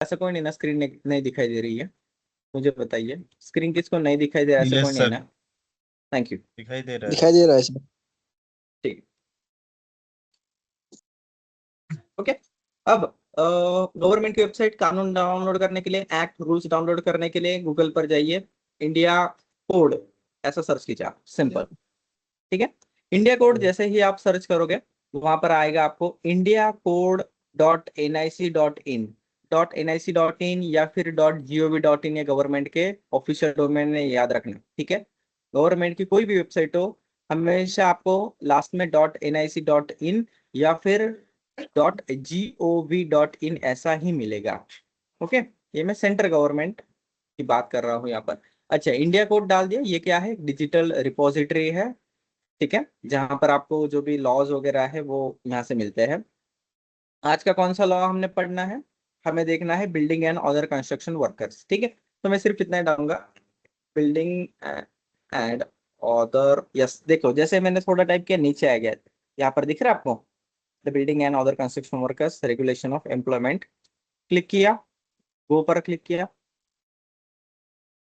ऐसा कोई नहीं ना, स्क्रीन नहीं दिखाई दे रही है? मुझे बताइए, स्क्रीन किसको नहीं दिखाई दे रहा, ऐसा कोई यस नहीं सर, ना? Thank you. दिखाई दे रहा है। दिखाई दे रहा है इसमें। ठीक। ओके। अब गवर्नमेंट की वेबसाइट, कानून डाउनलोड करने के लिए, एक्ट रूल्स डाउनलोड करने के लिए गूगल पर जाइए, इंडिया कोड ऐसा सर्च कीजिए आप, सिंपल। ठीक है। इंडिया कोड जैसे ही आप सर्च करोगे, वहां पर आएगा आपको इंडिया कोड .nic.in। .nic.in या फिर .gov.in, ये गवर्नमेंट के ऑफिशियल डोमेन है, याद रखना। ठीक है। गवर्नमेंट की कोई भी वेबसाइट हो, हमेशा आपको लास्ट में .nic.in या फिर .gov.in ऐसा ही मिलेगा। ओके। ये मैं सेंट्रल गवर्नमेंट की बात कर रहा हूँ यहाँ पर। अच्छा, इंडिया कोड डाल दिया, ये क्या है? डिजिटल रिपोजिटरी है। ठीक है। जहां पर आपको जो भी लॉज वगैरह है वो यहाँ से मिलते हैं। आज का कौन सा लॉ हमने पढ़ना है? हमें देखना है building and other construction workers. ठीक है। तो मैं सिर्फ इतना ही डालूंगा, बिल्डिंग एंड अदर। यस, देखो जैसे मैंने थोड़ा टाइप किया, नीचे आ गया। यहाँ पर दिख रहा है आपको, the building and other construction workers regulation of employment. Click किया, गो पर क्लिक किया,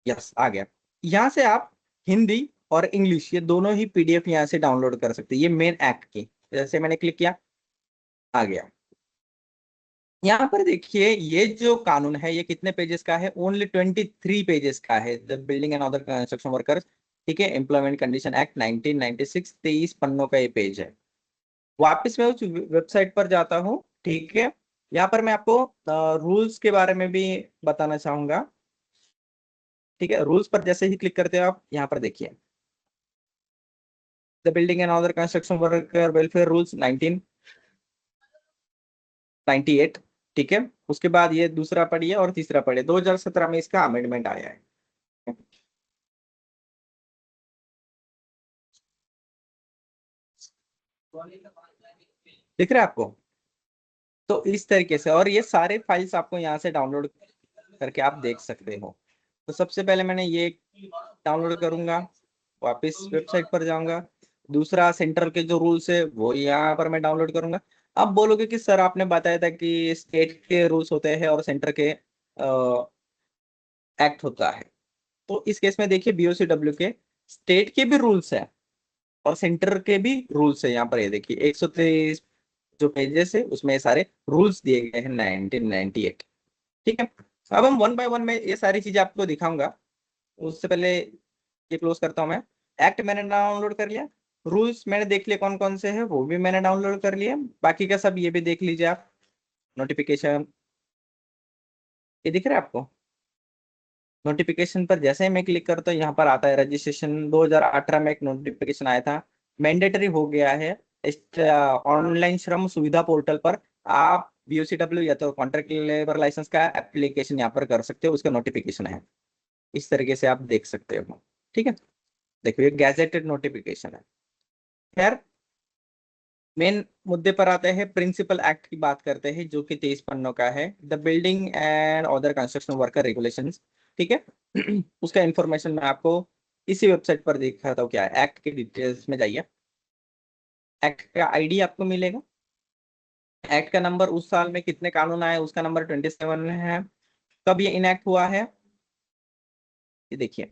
यस आ गया। यहाँ से आप हिंदी और इंग्लिश ये दोनों ही पीडीएफ यहाँ से डाउनलोड कर सकते हैं, ये मेन एक्ट की। जैसे मैंने क्लिक किया, आ गया। यहाँ पर देखिए, ये जो कानून है ये कितने पेजेस का है? ओनली 23 पेजेस का है, the building and other construction workers. ठीक है। एम्प्लॉयमेंट कंडीशन एक्ट 1996, 23 पन्नों का ये पेज है। वापस मैं उस वेबसाइट पर जाता हूँ। ठीक है। यहाँ पर मैं आपको रूल्स के बारे में भी बताना चाहूंगा। ठीक है। रूल्स पर जैसे ही क्लिक करते हो आप, यहाँ पर देखिए, the building and other construction worker welfare rules 1998। ठीक है। उसके बाद ये दूसरा पढ़िए और तीसरा पढ़िए, 2017 में इसका अमेंडमेंट आया है। दिख रहा है आपको? तो इस तरीके से, और ये सारे फाइल्स आपको यहाँ से डाउनलोड करके आप देख सकते हो। तो सबसे पहले मैंने ये डाउनलोड करूंगा, वापस वेबसाइट पर जाऊंगा। दूसरा, सेंट्रल के जो रूल्स है वो यहाँ पर मैं डाउनलोड करूंगा। अब बोलोगे कि सर आपने बताया था कि स्टेट के रूल्स होते हैं और सेंटर के एक्ट होता है। तो इस केस में देखिए, बीओसीडब्ल्यू के स्टेट के भी रूल्स है और सेंटर के भी रूल्स है। यहाँ पर ये देखिए 123 जो पेजेस है उसमें ये सारे रूल्स दिए गए हैं 1998। ठीक है। अब हम वन बाय वन में ये सारी चीजें आपको दिखाऊंगा। उससे पहले ये क्लोज करता हूं मैं। एक्ट मैंने डाउनलोड कर लिया, रूल्स मैंने देख लिया कौन कौन से हैं, वो भी मैंने डाउनलोड कर लिया। बाकी का सब ये भी देख लीजिए आप। नोटिफिकेशन ये दिख रहा है आपको? नोटिफिकेशन पर जैसे ही मैं क्लिक करता हूँ, यहाँ पर आता है रजिस्ट्रेशन। 2018 में एक नोटिफिकेशन आया था, मैंडेटरी हो गया है ऑनलाइन श्रम सुविधा पोर्टल पर। आप बीओसीडब्ल्यू या तो कॉन्ट्रैक्ट लेबर लाइसेंस का एप्लीकेशन यहाँ पर कर सकते हो, उसका नोटिफिकेशन है। इस तरीके से आप देख सकते हो। ठीक है। देखो ये गैजेटेड नोटिफिकेशन है। खैर, मेन मुद्दे पर आते हैं, प्रिंसिपल एक्ट की बात करते हैं जो कि 23 पन्नों का है, the building and other construction worker regulations. ठीक है। उसका इंफॉर्मेशन मैं आपको इसी वेबसाइट पर दिखाता हूँ। क्या है एक्ट के डिटेल्स में जाइए, एक्ट का आईडी आपको मिलेगा, एक्ट का नंबर, उस साल में कितने कानून आए उसका नंबर 27 है। कब ये इनएक्ट हुआ है? ये देखिए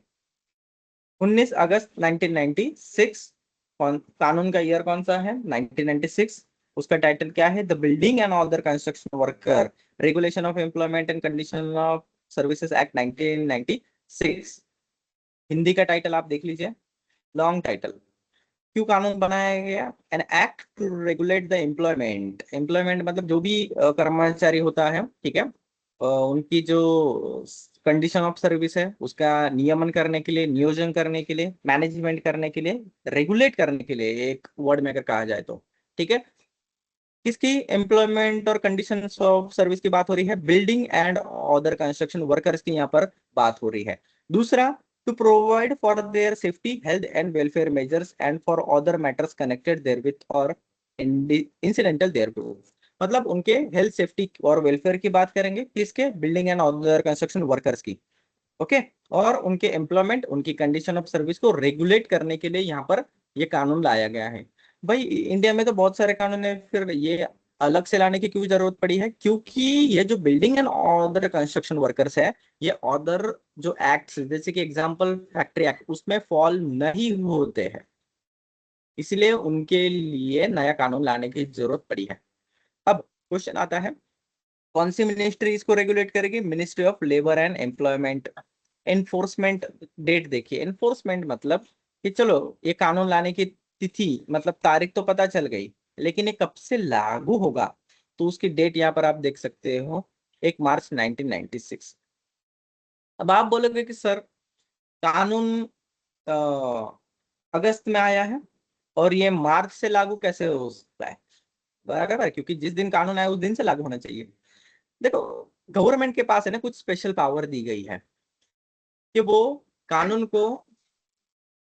19 अगस्त 1996। कानून का ईयर कौन सा है? 1996। उसका टाइटल क्या है? The building and other construction worker regulation of employment and condition of services act 1996। Hindi का टाइटल आप देख लीजिए, लॉन्ग टाइटल। क्यों कानून बनाया गया? An act to regulate the employment. Employment मतलब जो भी कर्मचारी होता है, ठीक है, उनकी जो कंडीशन ऑफ सर्विस है उसका नियमन करने के लिए, नियोजन करने के लिए, मैनेजमेंट करने के लिए, रेगुलेट करने के लिए, एक वर्ड में अगर कहा जाए तो। ठीक है। किसकी एम्प्लॉयमेंट और कंडीशन ऑफ सर्विस की बात हो रही है? Building and other construction workers की यहाँ पर बात हो रही है। दूसरा, to provide for their safety, health and welfare measures and for other matters connected therewith or incidental देयरटू। मतलब उनके हेल्थ, सेफ्टी और वेलफेयर की बात करेंगे, किसके? Building and other construction workers की। ओके। और उनके एम्प्लॉयमेंट, उनकी कंडीशन ऑफ सर्विस को रेगुलेट करने के लिए यहाँ पर ये कानून लाया गया है। भाई इंडिया में तो बहुत सारे कानून है, फिर ये अलग से लाने की क्यों जरूरत पड़ी है? क्योंकि ये जो building and other construction workers है, ये अदर जो एक्ट्स, जैसे कि एग्जांपल फैक्ट्री एक्ट, उसमें फॉल नहीं होते हैं, इसलिए उनके लिए नया कानून लाने की जरूरत पड़ी है। अब क्वेश्चन आता है, कौन सी मिनिस्ट्री इसको रेगुलेट करेगी? Ministry of labour and employment. Enforcement date देखिए, एनफोर्समेंट मतलब कि चलो ये कानून लाने की तिथि मतलब तारीख तो पता चल गई, लेकिन ये कब से लागू होगा? तो उसकी डेट यहाँ पर आप देख सकते हो, 1 मार्च 1996। अब आप बोलोगे कि सर कानून अगस्त में आया है और ये मार्च से लागू कैसे हो सकता है? बराबर है, क्योंकि जिस दिन कानून आया उस दिन से लागू होना चाहिए। देखो, गवर्नमेंट के पास है ना कुछ स्पेशल पावर दी गई है कि वो कानून को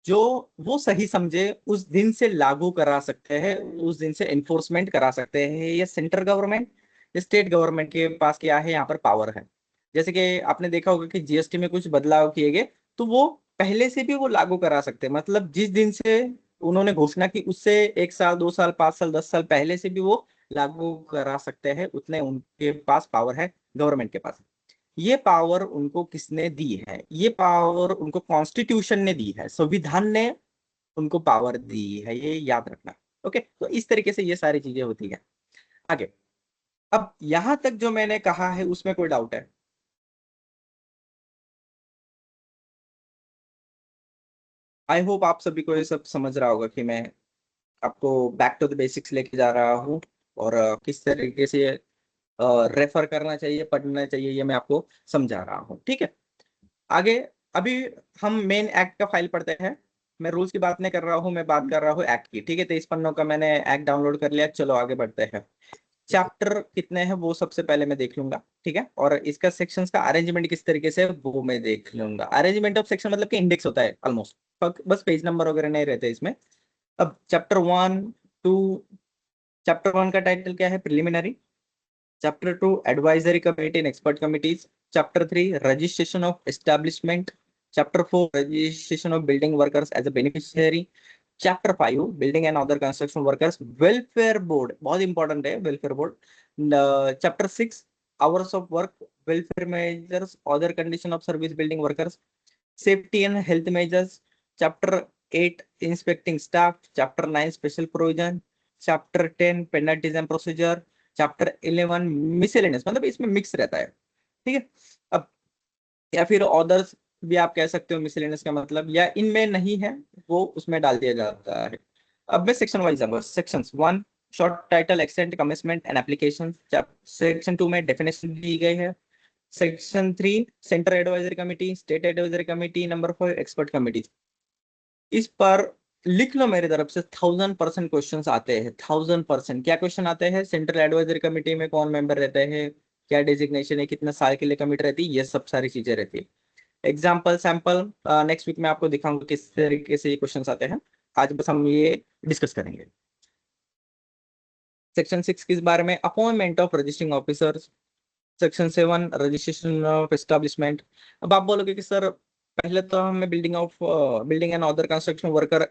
जो वो सही समझे उस दिन से लागू करा सकते हैं, उस दिन से एनफोर्समेंट करा सकते हैं। ये सेंट्रल गवर्नमेंट, स्टेट गवर्नमेंट के पास क्या है यहाँ पर पावर है। जैसे कि आपने देखा होगा कि जीएसटी में कुछ बदलाव किए गए, तो वो पहले से भी वो लागू करा सकते हैं, मतलब जिस दिन से उन्होंने घोषणा की उससे 1 साल 2 साल 5 साल 10 साल पहले से भी वो लागू करा सकते हैं, उतने उनके पास पावर है गवर्नमेंट के पास। ये पावर उनको किसने दी है? ये पावर उनको कॉन्स्टिट्यूशन ने दी है, संविधान ने उनको पावर दी है, ये याद रखना। ओके, तो इस तरीके से ये सारी चीजें होती है। आगे, अब यहां तक जो मैंने कहा है उसमें कोई डाउट है? आई होप आप सभी को ये सब समझ रहा होगा कि मैं आपको बैक टू द बेसिक्स लेके जा रहा हूँ, और किस तरीके से रेफर करना चाहिए, पढ़ना चाहिए, ये मैं आपको समझा रहा हूँ। ठीक है, आगे। अभी हम मेन एक्ट का फाइल पढ़ते हैं। मैं रूल्स की बात नहीं कर रहा हूँ, मैं बात कर रहा हूँ एक्ट की। ठीक है, 23 पन्नों का मैंने एक्ट डाउनलोड कर लिया, चलो आगे बढ़ते हैं। चैप्टर कितने हैं वो सबसे पहले मैं देख लूंगा, ठीक है, और इसका सेक्शंस का अरेंजमेंट किस तरीके से है, वो मैं देख लूंगा। अरेंजमेंट ऑफ सेक्शन मतलब कि इंडेक्स होता है ऑलमोस्ट, बस पेज नंबर वगैरह नहीं रहते इसमें। अब चैप्टर 1 2, चैप्टर 1 का टाइटल क्या है? Preliminary. Chapter 2 advisory committee and expert committees. Chapter 3 registration of establishment. Chapter 4 registration of building workers as a beneficiary. Chapter 5 building and other construction workers welfare board, बहुत important है welfare board. Chapter 6 hours of work, welfare measures, other condition of service building workers, safety and health measures. Chapter 8 inspecting staff. Chapter 9 special provision. Chapter 10 penalties and procedure. Chapter 11 miscellaneous, मतलब इसमें mix रहता है। ठीक है, अब या फिर others भी आप कह सकते हो, मिसलेनियस का मतलब या इनमें नहीं है वो उसमें डाल दिया जाता है। अब मैं सेक्शन वाइज जाऊंगा। Section 1 short title extent commitment and application. Section 2 में डेफिनेशन दी गई है। Section 3 centre advisory committee, state advisory committee, number 4 expert committee. इस पर लिख लो मेरी तरफ से, 1000% क्वेश्चन आते हैं। 1000%। क्या क्वेश्चन आते हैं? सेंट्रल एडवाइजरी कमेटी में कौन मेंबर रहते हैं, क्या डेजिग्नेशन है, कितने साल के लिए कमिटी रहती है, ये सब सारी चीजें रहती है। एग्जाम्पल सैंपल नेक्स्ट वीक में आपको दिखाऊंगा किस तरीके से ये क्वेश्चन आते हैं। आज बस हम ये डिस्कस करेंगे। सेक्शन 6 किस बारे में? Appointment of registering officers. Section 7 registration of establishment. अब आप बोलोगे कि सर पहले तो हमें building and other construction worker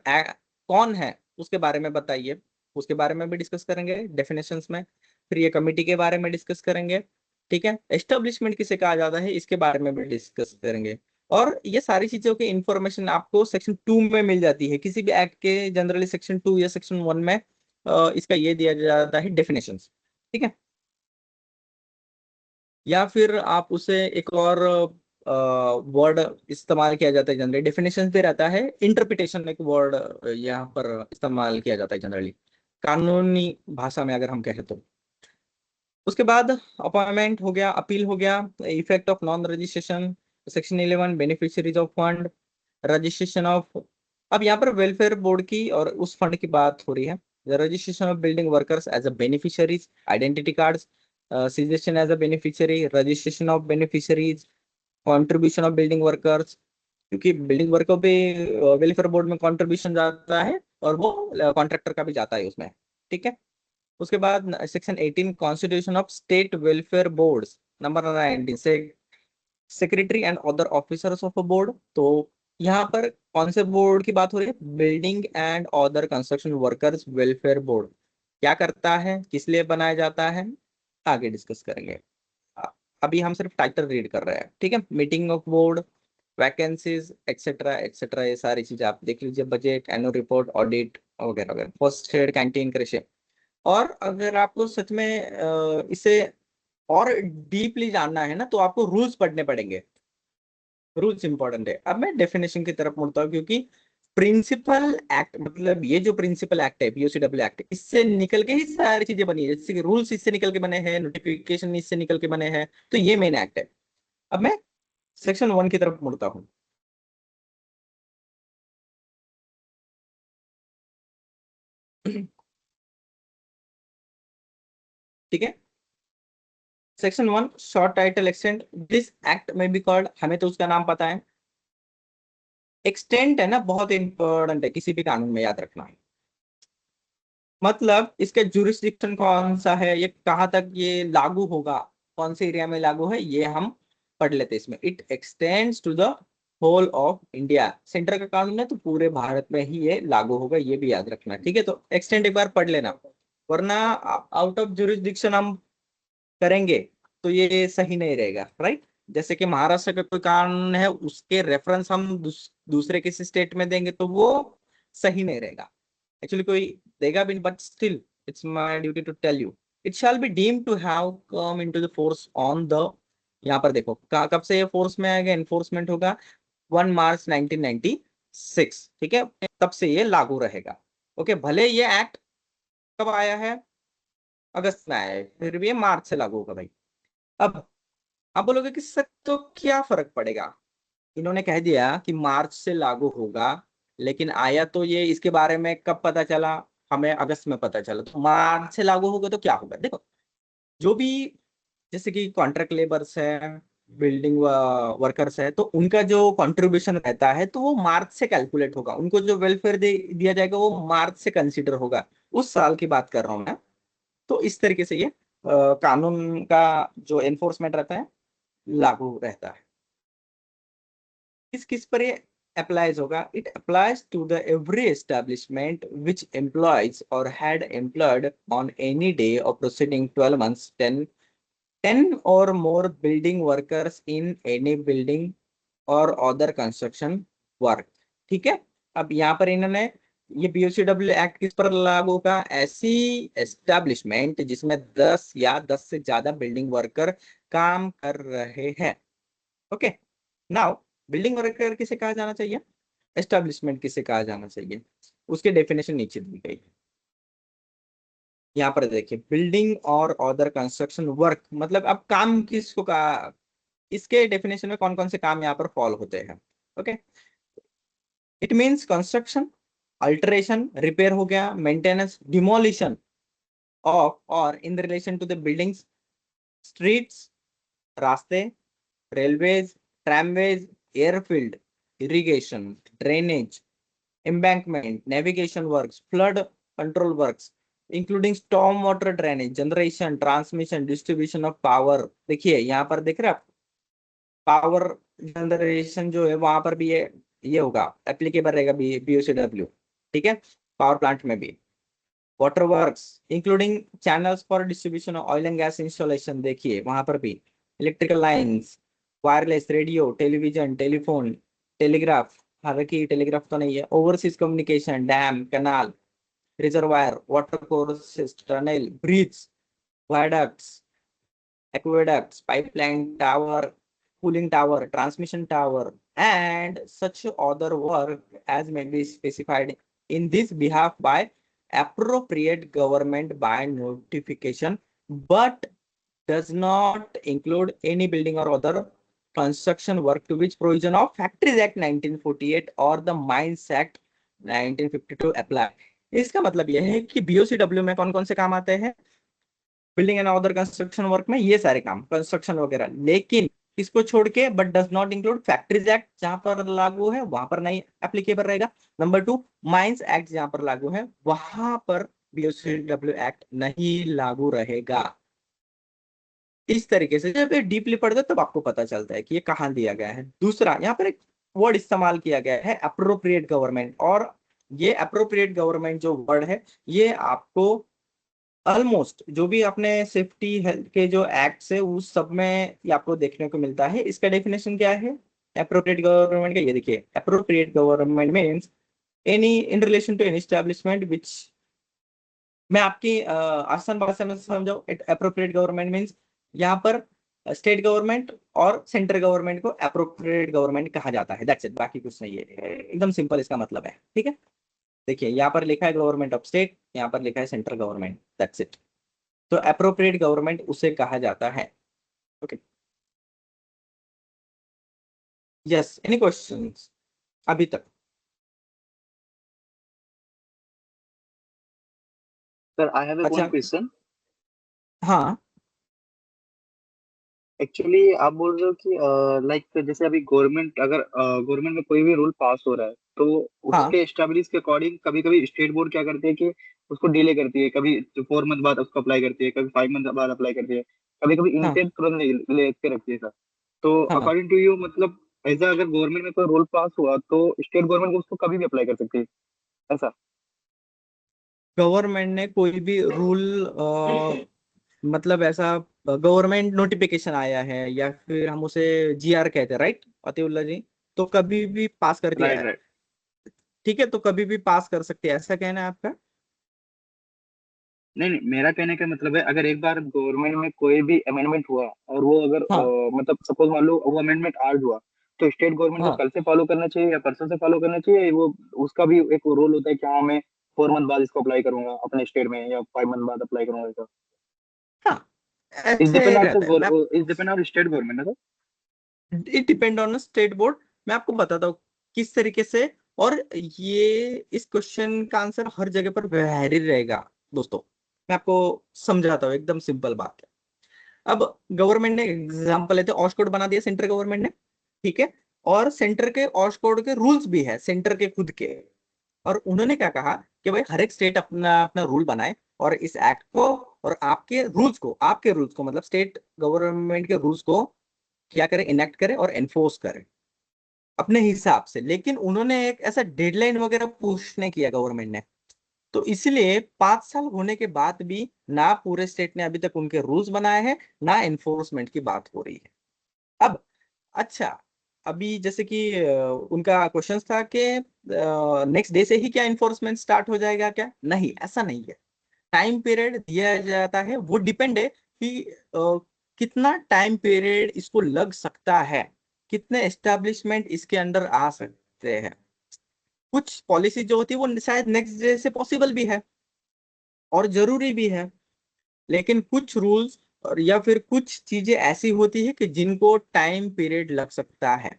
कौन है उसके बारे में बताइए। उसके बारे में भी डिस्कस करेंगे डेफिनेशंस में। फिर ये कमिटी के बारे में डिस्कस करेंगे। ठीक है, एस्टेब्लिशमेंट किसे कहा जाता है इसके बारे में भी डिस्कस करेंगे। और ये सारी चीजों की इंफॉर्मेशन आपको सेक्शन 2 में मिल जाती है, किसी भी एक्ट के जनरली सेक्शन 2 या सेक्शन 1 में इसका ये दिया जाता है डेफिनेशन। ठीक है, या फिर आप उसे एक और वर्ड इस्तेमाल किया जाता है जनरली, डेफिनेशन पे रहता है, इंटरप्रिटेशन एक वर्ड यहाँ पर इस्तेमाल किया जाता है जनरली, कानूनी भाषा में अगर हम कहें तो। उसके बाद अपॉइंटमेंट हो गया, अपील हो गया, effect of non registration. Section 11 beneficiaries of fund, registration of. अब यहाँ पर वेलफेयर बोर्ड की और उस फंड की बात हो रही है। Registration of building workers as a beneficiaries, identity cards, suggestion as a beneficiary, registration of beneficiaries, contribution of building workers, क्योंकि बिल्डिंग वर्कर पे वेलफेयर बोर्ड में कंट्रीब्यूशन जाता है और वो कॉन्ट्रैक्टर का भी जाता है उसमें। ठीक है, उसके बाद section 18 constitution of state welfare board. Number 19 से secretary and other officers of a board. तो यहाँ पर कौन से बोर्ड की बात हो रही है? Building and other construction workers welfare board. क्या करता है, किस लिए बनाया जाता है, आगे डिस्कस करेंगे। अ- अभी हम सिर्फ टाइटल रीड कर रहे हैं, ठीक है। Meeting of board, vacancies etcetera etcetera, ये सारी चीजें आप देख लीजिए। बजट, एनुअल रिपोर्ट, ऑडिट वगैरह वगैरह। फर्स्ट एड, कैंटीन, कृषि। और अगर आपको सच में इसे और डीपली जानना है ना, तो आपको रूल्स पढ़ने पड़ेंगे। रूल्स इंपॉर्टेंट है। अब मैं डेफिनेशन की तरफ मुड़ता हूँ, क्योंकि प्रिंसिपल एक्ट, मतलब ये जो प्रिंसिपल एक्ट है, पीओसीडब्ल्यू एक्ट, इससे निकल के ही सारी चीजें बनी है। जैसे कि रूल्स इससे निकल के बने हैं, नोटिफिकेशन इससे निकल के बने हैं, तो ये मेन एक्ट है। अब मैं सेक्शन 1 की तरफ मुड़ता हूँ। ठीक है। Section 1 short title extend, this act में बी कॉल्ड, हमें तो उसका नाम पता है। एक्सटेंड है ना, बहुत इंपॉर्टेंट है किसी भी कानून में, याद रखना। मतलब इसके जुरिस्डिक्शन कौन सा है, ये कहाँ तक ये लागू होगा, कौन से एरिया में लागू है, ये हम पढ़ लेते हैं इसमें। It extends to the whole of India. Centre का कानून है तो पूरे भारत में ही ये लागू होगा, ये भी याद रखना, ठीक है। तो एक्सटेंड एक बार पढ़ लेना, वरना आउट ऑफ जुरिस्डिक्शन हम करेंगे तो ये सही नहीं रहेगा, राइट। जैसे कि महाराष्ट्र का कोई कानून है, उसके रेफरेंस हम दूसरे किसी स्टेट में देंगे तो वो सही नहीं रहेगा। एक्चुअली कोई देगा भी, but still it's my duty to tell you. It shall be deemed to have come into the force on the, यहाँ पर देखो कब से ये फोर्स में आएगा, इन्फोर्समेंट होगा 1 मार्च 1996, ठीक है। तब से ये लागू रहेगा। ओके, भले ये एक्ट कब आया है, अगस्त में आया है, फिर भी ये मार्च से लागू होगा भाई। अब आप बोलोगे कि सर तो क्या फर्क पड़ेगा, इन्होंने कह दिया कि मार्च से लागू होगा, लेकिन आया तो ये, इसके बारे में कब पता चला, हमें अगस्त में पता चला, तो मार्च से लागू होगा तो क्या होगा। देखो, जो भी, जैसे कि कॉन्ट्रैक्ट लेबर्स है, बिल्डिंग वर्कर्स है, तो उनका जो कंट्रीब्यूशन रहता है तो वो मार्च से कैलकुलेट होगा, उनको जो वेलफेयर दिया जाएगा वो मार्च से कंसीडर होगा। उस साल की बात कर रहा हूँ मैं। तो इस तरीके से ये कानून का जो एनफोर्समेंट रहता है, लागू रहता है। किस किस पर ये अप्लाइज होगा, it applies to the every establishment which employs or had employed on any day of preceding 12 months 10 or more building workers in any building और अदर कंस्ट्रक्शन वर्क, ठीक है। अब यहाँ पर इन्होंने, ये बीओसीडब्ल्यू एक्ट किस पर लागू होगा, ऐसी एस्टेब्लिशमेंट जिसमें 10 या 10 से ज्यादा बिल्डिंग वर्कर काम कर रहे हैं। ओके, नाउ बिल्डिंग वर्कर किसे कहा जाना चाहिए, एस्टेब्लिशमेंट किसे कहा जाना चाहिए, उसके डेफिनेशन नीचे दी गई। यहाँ पर देखिए, बिल्डिंग और अदर कंस्ट्रक्शन वर्क, मतलब अब काम किसको कहा, इसके डेफिनेशन में कौन कौन से काम यहाँ पर फॉल होते हैं। Okay, it means construction, alteration, repair हो गया, maintenance, demolition of or in relation to the buildings, streets, रास्ते, railways, tramways, airfield, irrigation, drainage, embankment, navigation works, flood control works, including storm water drainage, generation, transmission, distribution of power। देखिए यहाँ पर देख रहे हैं आप, पावर जनरेशन जो है वहां पर भी ये होगा, एप्लीकेबल रहेगा बीओसीडब्ल्यू, ठीक है। पावर प्लांट में भी, water works including channels for distribution of oil and gas installation, देखिए वहां पर भी, electrical lines, wireless, radio, television, telephone, telegraph, हालांकि टेलीग्राफ तो नहीं है, overseas communication, dam, canal, reservoir, water courses, tunnel, bridge, viaducts, aqueducts, pipeline tower, cooling tower, transmission tower, and such other work as may be specified in this behalf by appropriate government by notification, but does not include any building or other construction work to which provision of Factories Act 1948 or the Mines Act 1952 apply। इसका मतलब यह है कि BOCW में कौन कौन से काम आते हैं, building and other construction work में ये सारे काम, कंस्ट्रक्शन वगैरह, लेकिन इसको छोड़ के but does not include factories act, जहां पर लागू है वहां पर नहीं एप्लीकेबल रहेगा। नंबर 2, माइंस एक्ट जहां पर लागू है वहां पर बीओसीडब्ल्यू एक्ट नहीं लागू रहेगा। इस तरीके से जब ये डीपली पढ़ते तब आपको पता चलता है कि ये कहाँ दिया गया है। दूसरा, यहाँ पर एक वर्ड इस्तेमाल किया गया है, अप्रोप्रिएट गवर्नमेंट, और ये अप्रोप्रिएट गवर्नमेंट जो वर्ड है, ये आपको ऑलमोस्ट जो भी अपने सेफ्टी हेल्थ के जो एक्ट है उस सब में ये आपको देखने को मिलता है। इसका डेफिनेशन क्या है अप्रोप्रिएट गवर्नमेंट का? ये देखिए, appropriate government means any in relation to any establishment which, मैं आपकी आसान भाषा में समझाऊं, अप्रोप्रिएट गवर्नमेंट मीन्स यहाँ पर स्टेट गवर्नमेंट और सेंट्रल गवर्नमेंट को अप्रोप्रिएट गवर्नमेंट कहा जाता है। दैट्स इट, बाकी कुछ नहीं है, एकदम सिंपल इसका मतलब है। ठीक है, देखिए यहाँ पर लिखा है गवर्नमेंट ऑफ स्टेट, यहाँ पर लिखा है सेंट्रल गवर्नमेंट, दैट्स इट। तो अप्रोप्रिएट गवर्नमेंट उसे कहा जाता है। ओके, यस, एनी क्वेश्चंस अभी तक? सर आई हैव वन अच्छा, क्वेश्चन। हाँ एक्चुअली आप बोल रहे हो कि लाइक जैसे अभी गवर्नमेंट, अगर गवर्नमेंट में कोई भी रूल पास हो रहा है तो हाँ उसके एस्टेब्लिश के अकॉर्डिंग कभी कभी स्टेट बोर्ड क्या करती है कि उसको डिले करती है, कभी 4 मंथ बाद उसको अप्लाई करती है, कभी 5 मंथ बाद अप्लाई करती है, कभी कभी हाँ इंस्टेंट तुरंत ले के रखती है सर। तो हाँ, अकॉर्डिंग टू यू मतलब ऐसा अगर गवर्नमेंट में कोई रूल पास हुआ तो स्टेट गवर्नमेंट को उसको कभी भी अप्लाई कर सकती है ऐसा? गवर्नमेंट ने कोई भी रूल मतलब ऐसा गवर्नमेंट नोटिफिकेशन आया है या फिर हम उसे जीआर कहते हैं, राइट अतिउल्ला जी, तो कभी भी पास कर दिया राइट है। राइट। ठीक है, तो कभी भी पास कर सकते हैं, ऐसा कहना है आपका? नहीं नहीं, मेरा कहने का मतलब है अगर एक बार गवर्नमेंट में कोई भी अमेंडमेंट हुआ और वो अगर हाँ मतलब सपोज मान लो वो अमेंडमेंट आज हुआ, तो स्टेट गवर्नमेंट को हाँ कल से फॉलो करना चाहिए या परसों से फॉलो करना चाहिए? वो उसका भी एक रोल होता है कि हाँ मैं 4 मंथ बाद इसको अप्लाई करूंगा अपने स्टेट में या 5 मंथ बाद अप्लाई करूंगा ऐसा? हाँ, इस ऐसे डिपेंड रहता है। मैं, ऑल्सो, इस डिपेंड ऑन स्टेट गवर्नमेंट है it depend on state board. मैं आपको बताता हूँ किस तरीके से, और ये इस क्वेश्चन का आंसर हर जगह पर व्यवहारिक रहेगा दोस्तों। मैं आपको समझाता हूँ, एकदम सिंपल बात है। अब गवर्नमेंट ने एग्जांपल लेते ऑश कोड बना दिया सेंट्रल गवर्नमेंट ने, ठीक है, और सेंटर के ऑश कोड के रूल्स भी है सेंटर के खुद के, और उन्होंने क्या कहा कि भाई हर एक स्टेट अपना अपना रूल बनाए और इस एक्ट को और आपके रूल्स को मतलब स्टेट गवर्नमेंट के रूल्स को क्या करे, इनेक्ट करे और एनफोर्स करे अपने हिसाब से। लेकिन उन्होंने एक ऐसा डेडलाइन वगैरह पुश नहीं किया गवर्नमेंट ने, तो इसलिए 5 साल होने के बाद भी ना पूरे स्टेट ने अभी तक उनके रूल्स बनाए हैं, ना एनफोर्समेंट की बात हो रही है। अब अच्छा, अभी जैसे कि उनका क्वेश्चन था कि नेक्स्ट डे से ही क्या इन्फोर्समेंट स्टार्ट हो जाएगा क्या? नहीं, ऐसा नहीं है। टाइम पीरियड दिया जाता है, वो डिपेंड है कि कितना टाइम पीरियड इसको लग सकता है, कितने एस्टेब्लिशमेंट इसके अंडर आ सकते हैं। कुछ पॉलिसी जो होती है वो शायद नेक्स्ट डे से पॉसिबल भी है और जरूरी भी है, लेकिन कुछ रूल्स और या फिर कुछ चीजें ऐसी होती है कि जिनको टाइम पीरियड लग सकता है।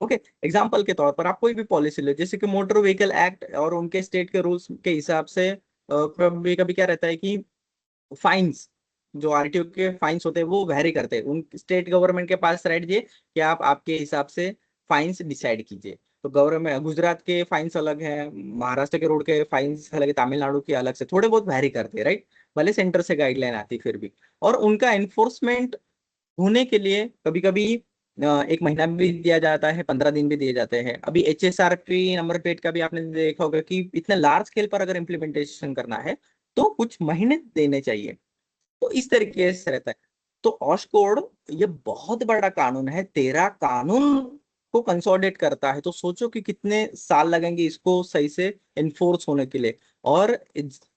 ओके, एग्जाम्पल के तौर पर आप कोई भी पॉलिसी ले, जैसे कि मोटर व्हीकल एक्ट और उनके स्टेट के रूल्स के हिसाब से कभी कभी क्या रहता है कि फाइन्स, जो आरटीओ के फाइन्स होते हैं वो वेरी करते हैं। उन स्टेट गवर्नमेंट के पास राइट दिए कि आप आपके हिसाब से फाइन्स डिसाइड कीजिए। तो गवर्नमेंट गुजरात के फाइन्स अलग है, महाराष्ट्र के रोड के फाइन्स अलग है, तमिलनाडु के अलग से थोड़े बहुत वेरी करते हैं, राइट, भले सेंटर से गाइडलाइन आती है फिर भी। और उनका एनफोर्समेंट होने के लिए कभी कभी 1 महीना भी दिया जाता है, 15 दिन भी दिए जाते हैं। अभी HSRP नंबर प्लेट का भी आपने देखा होगा कि इतने लार्ज स्केल पर अगर इम्प्लीमेंटेशन करना है तो कुछ महीने देने चाहिए। तो इस तरीके से रहता है। तो ऑश कोड ये बहुत बड़ा कानून है, 13 कानून को कंसोलिडेट करता है। तो सोचो कि कितने साल लगेंगे इसको सही से एनफोर्स होने के लिए। और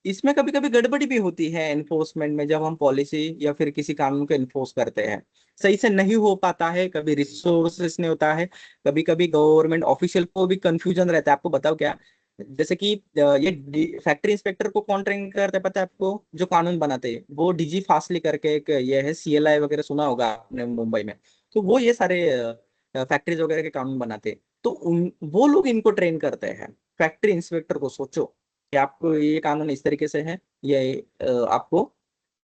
इसमें कभी कभी गड़बड़ी भी होती है एनफोर्समेंट में, जब हम पॉलिसी या फिर किसी कानून को एनफोर्स करते हैं सही से नहीं हो पाता है, कभी रिसोर्सेस नहीं होता है, कभी कभी गवर्नमेंट ऑफिशियल को भी कंफ्यूजन रहता है। आपको बताओ क्या, जैसे कि ये फैक्ट्री इंस्पेक्टर को कौन ट्रेन करता है पता है आपको? जो कानून बनाते हैं वो डीजी फासली करके एक ये है, CLI वगैरह सुना होगा आपने मुंबई में। तो वो ये सारे फैक्ट्रीज वगैरह के कानून बनाते हैं, तो उन वो लोग इनको ट्रेन करते हैं फैक्ट्री इंस्पेक्टर को। सोचो कि आपको ये कानून इस तरीके से है, ये आपको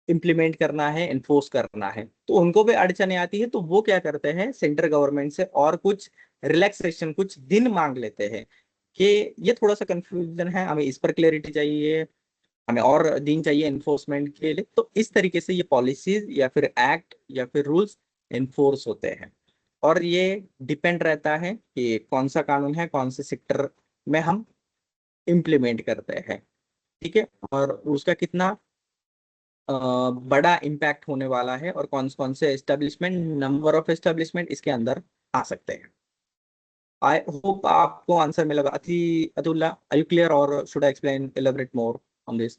इम्प्लीमेंट करना है, एनफोर्स करना है, तो उनको भी अड़चने आती है। तो वो क्या करते हैं सेंट्रल गवर्नमेंट से और कुछ रिलैक्सेशन, कुछ दिन मांग लेते हैं कि ये थोड़ा सा कंफ्यूजन है, हमें इस पर क्लैरिटी चाहिए, हमें और दिन चाहिए एनफोर्समेंट के लिए। तो इस तरीके से ये पॉलिसीज या फिर एक्ट या फिर रूल्स एनफोर्स होते हैं। और ये डिपेंड रहता है कि कौन सा कानून है, कौन से सेक्टर में हम इम्प्लीमेंट करते हैं। ठीक है, और उसका कितना बड़ा इम्पैक्ट होने वाला है और कौन से एस्टेब्लिशमेंट, नंबर ऑफ एस्टेब्लिशमेंट इसके अंदर आ सकते हैं। आई होप आपको आंसर मिलेगा। अतुल्ला, आर यू क्लियर और should I explain elaborate more on this?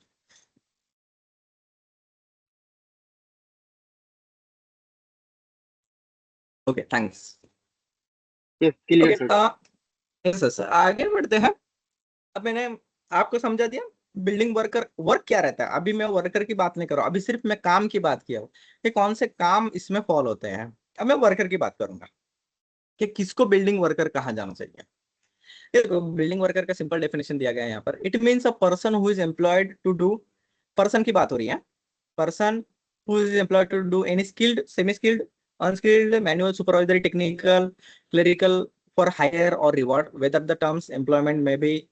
Okay, thanks. Yes clear okay, sir. Sir आगे बढ़ते हैं। अब मैंने आपको समझा दिया बिल्डिंग वर्कर वर्क क्या रहता है। अभी मैं वर्कर की बात नहीं कर रहा हूं, अभी सिर्फ मैं काम की बात किया हूं कि कौन से काम इसमें फॉल होते हैं। अब मैं वर्कर की बात करूंगा कि किसको बिल्डिंग वर्कर कहा जाना चाहिए। बिल्डिंग वर्कर का सिंपल डेफिनेशन दिया गया है यहाँ पर। It means a person who is employed to do, person की बात हो रही है, person who is employed to do any skilled, semi skilled, unskilled, manual, supervisory, technical, clerical, for hire or reward, whether the terms employment may be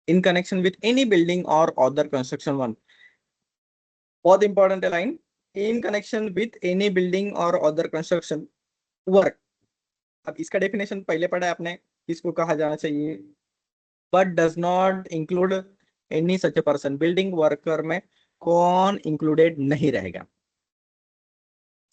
in connection with any building or other construction one. बहुत important line, in connection with any building और other construction work. अब इसका definition पहले पढ़ा है आपने, किसको कहा जाना चाहिए, but does not include any such a person. Building worker में कौन इंक्लूडेड नहीं रहेगा?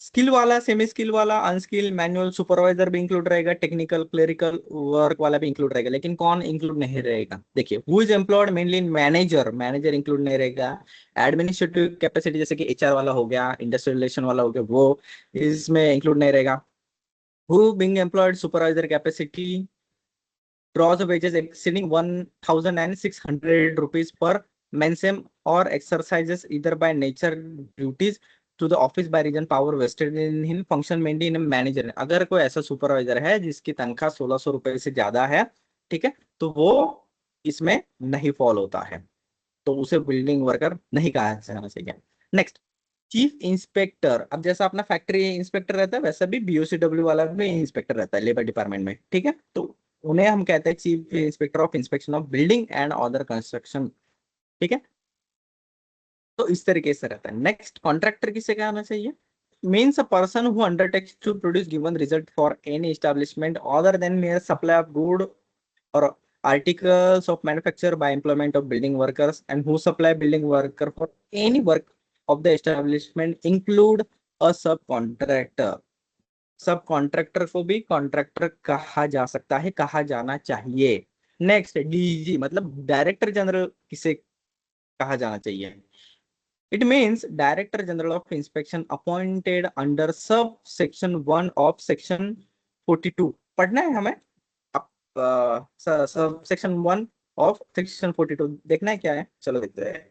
स्किल वाला, सेमी स्किल वाला, अनस्किल, मैनुअल, सुपरवाइजर भी इंक्लूड रहेगा, टेक्निकल क्लरिकल वर्क वाला भी इंक्लूड रहेगा। लेकिन कौन इंक्लूड नहीं रहेगा? देखिए, who is employed mainly, manager, manager include नहीं रहेगा। एडमिनिस्ट्रेटिव कैपेसिटी जैसे कि एचआर वाला हो गया, इंडस्ट्रियल रिलेशन वाला हो गया, वो इसमें इंक्लूड नहीं रहेगा। Who being employed, supervisor capacity, draws wages exceeding 1,600 rupees per mensem or exercises either by nature duties to the office by region power vested in him function mainly in a manager। अगर कोई ऐसा supervisor है जिसकी तनख्वाह 1,600 रुपए से ज्यादा है, ठीक है, तो वो इसमें नहीं फॉल होता है, तो उसे बिल्डिंग वर्कर नहीं कहा जाना चाहिए। Next, chief inspector. अब जैसा अपना फैक्ट्री इंस्पेक्टर रहता है वैसा भी बीओसीडब्ल्यू वाला भी इंस्पेक्टर रहता है लेबर डिपार्टमेंट में, ठीक है। तो उन्हें हम कहते हैं chief inspector of inspection of building and other construction, ठीक है। तो इस तरीके से रहता है। नेक्स्ट, कॉन्ट्रैक्टर किसे कहना चाहिए? Means a person who undertakes to produce given result for any establishment other than mere supply of good or articles of manufacture by employment of building workers and who supply building worker for any work of the establishment include a subcontractor। सब contractor को भी contractor कहा जा सकता है, कहा जाना चाहिए। नेक्स्ट, डीजी मतलब डायरेक्टर जनरल किसे कहा जाना चाहिए? It means director general of inspection appointed under sub section 1 of section 42। पढ़ना है हमें अब, सब सेक्शन 1 ऑफ सेक्शन 42 देखना है क्या है, चलो देखते हैं।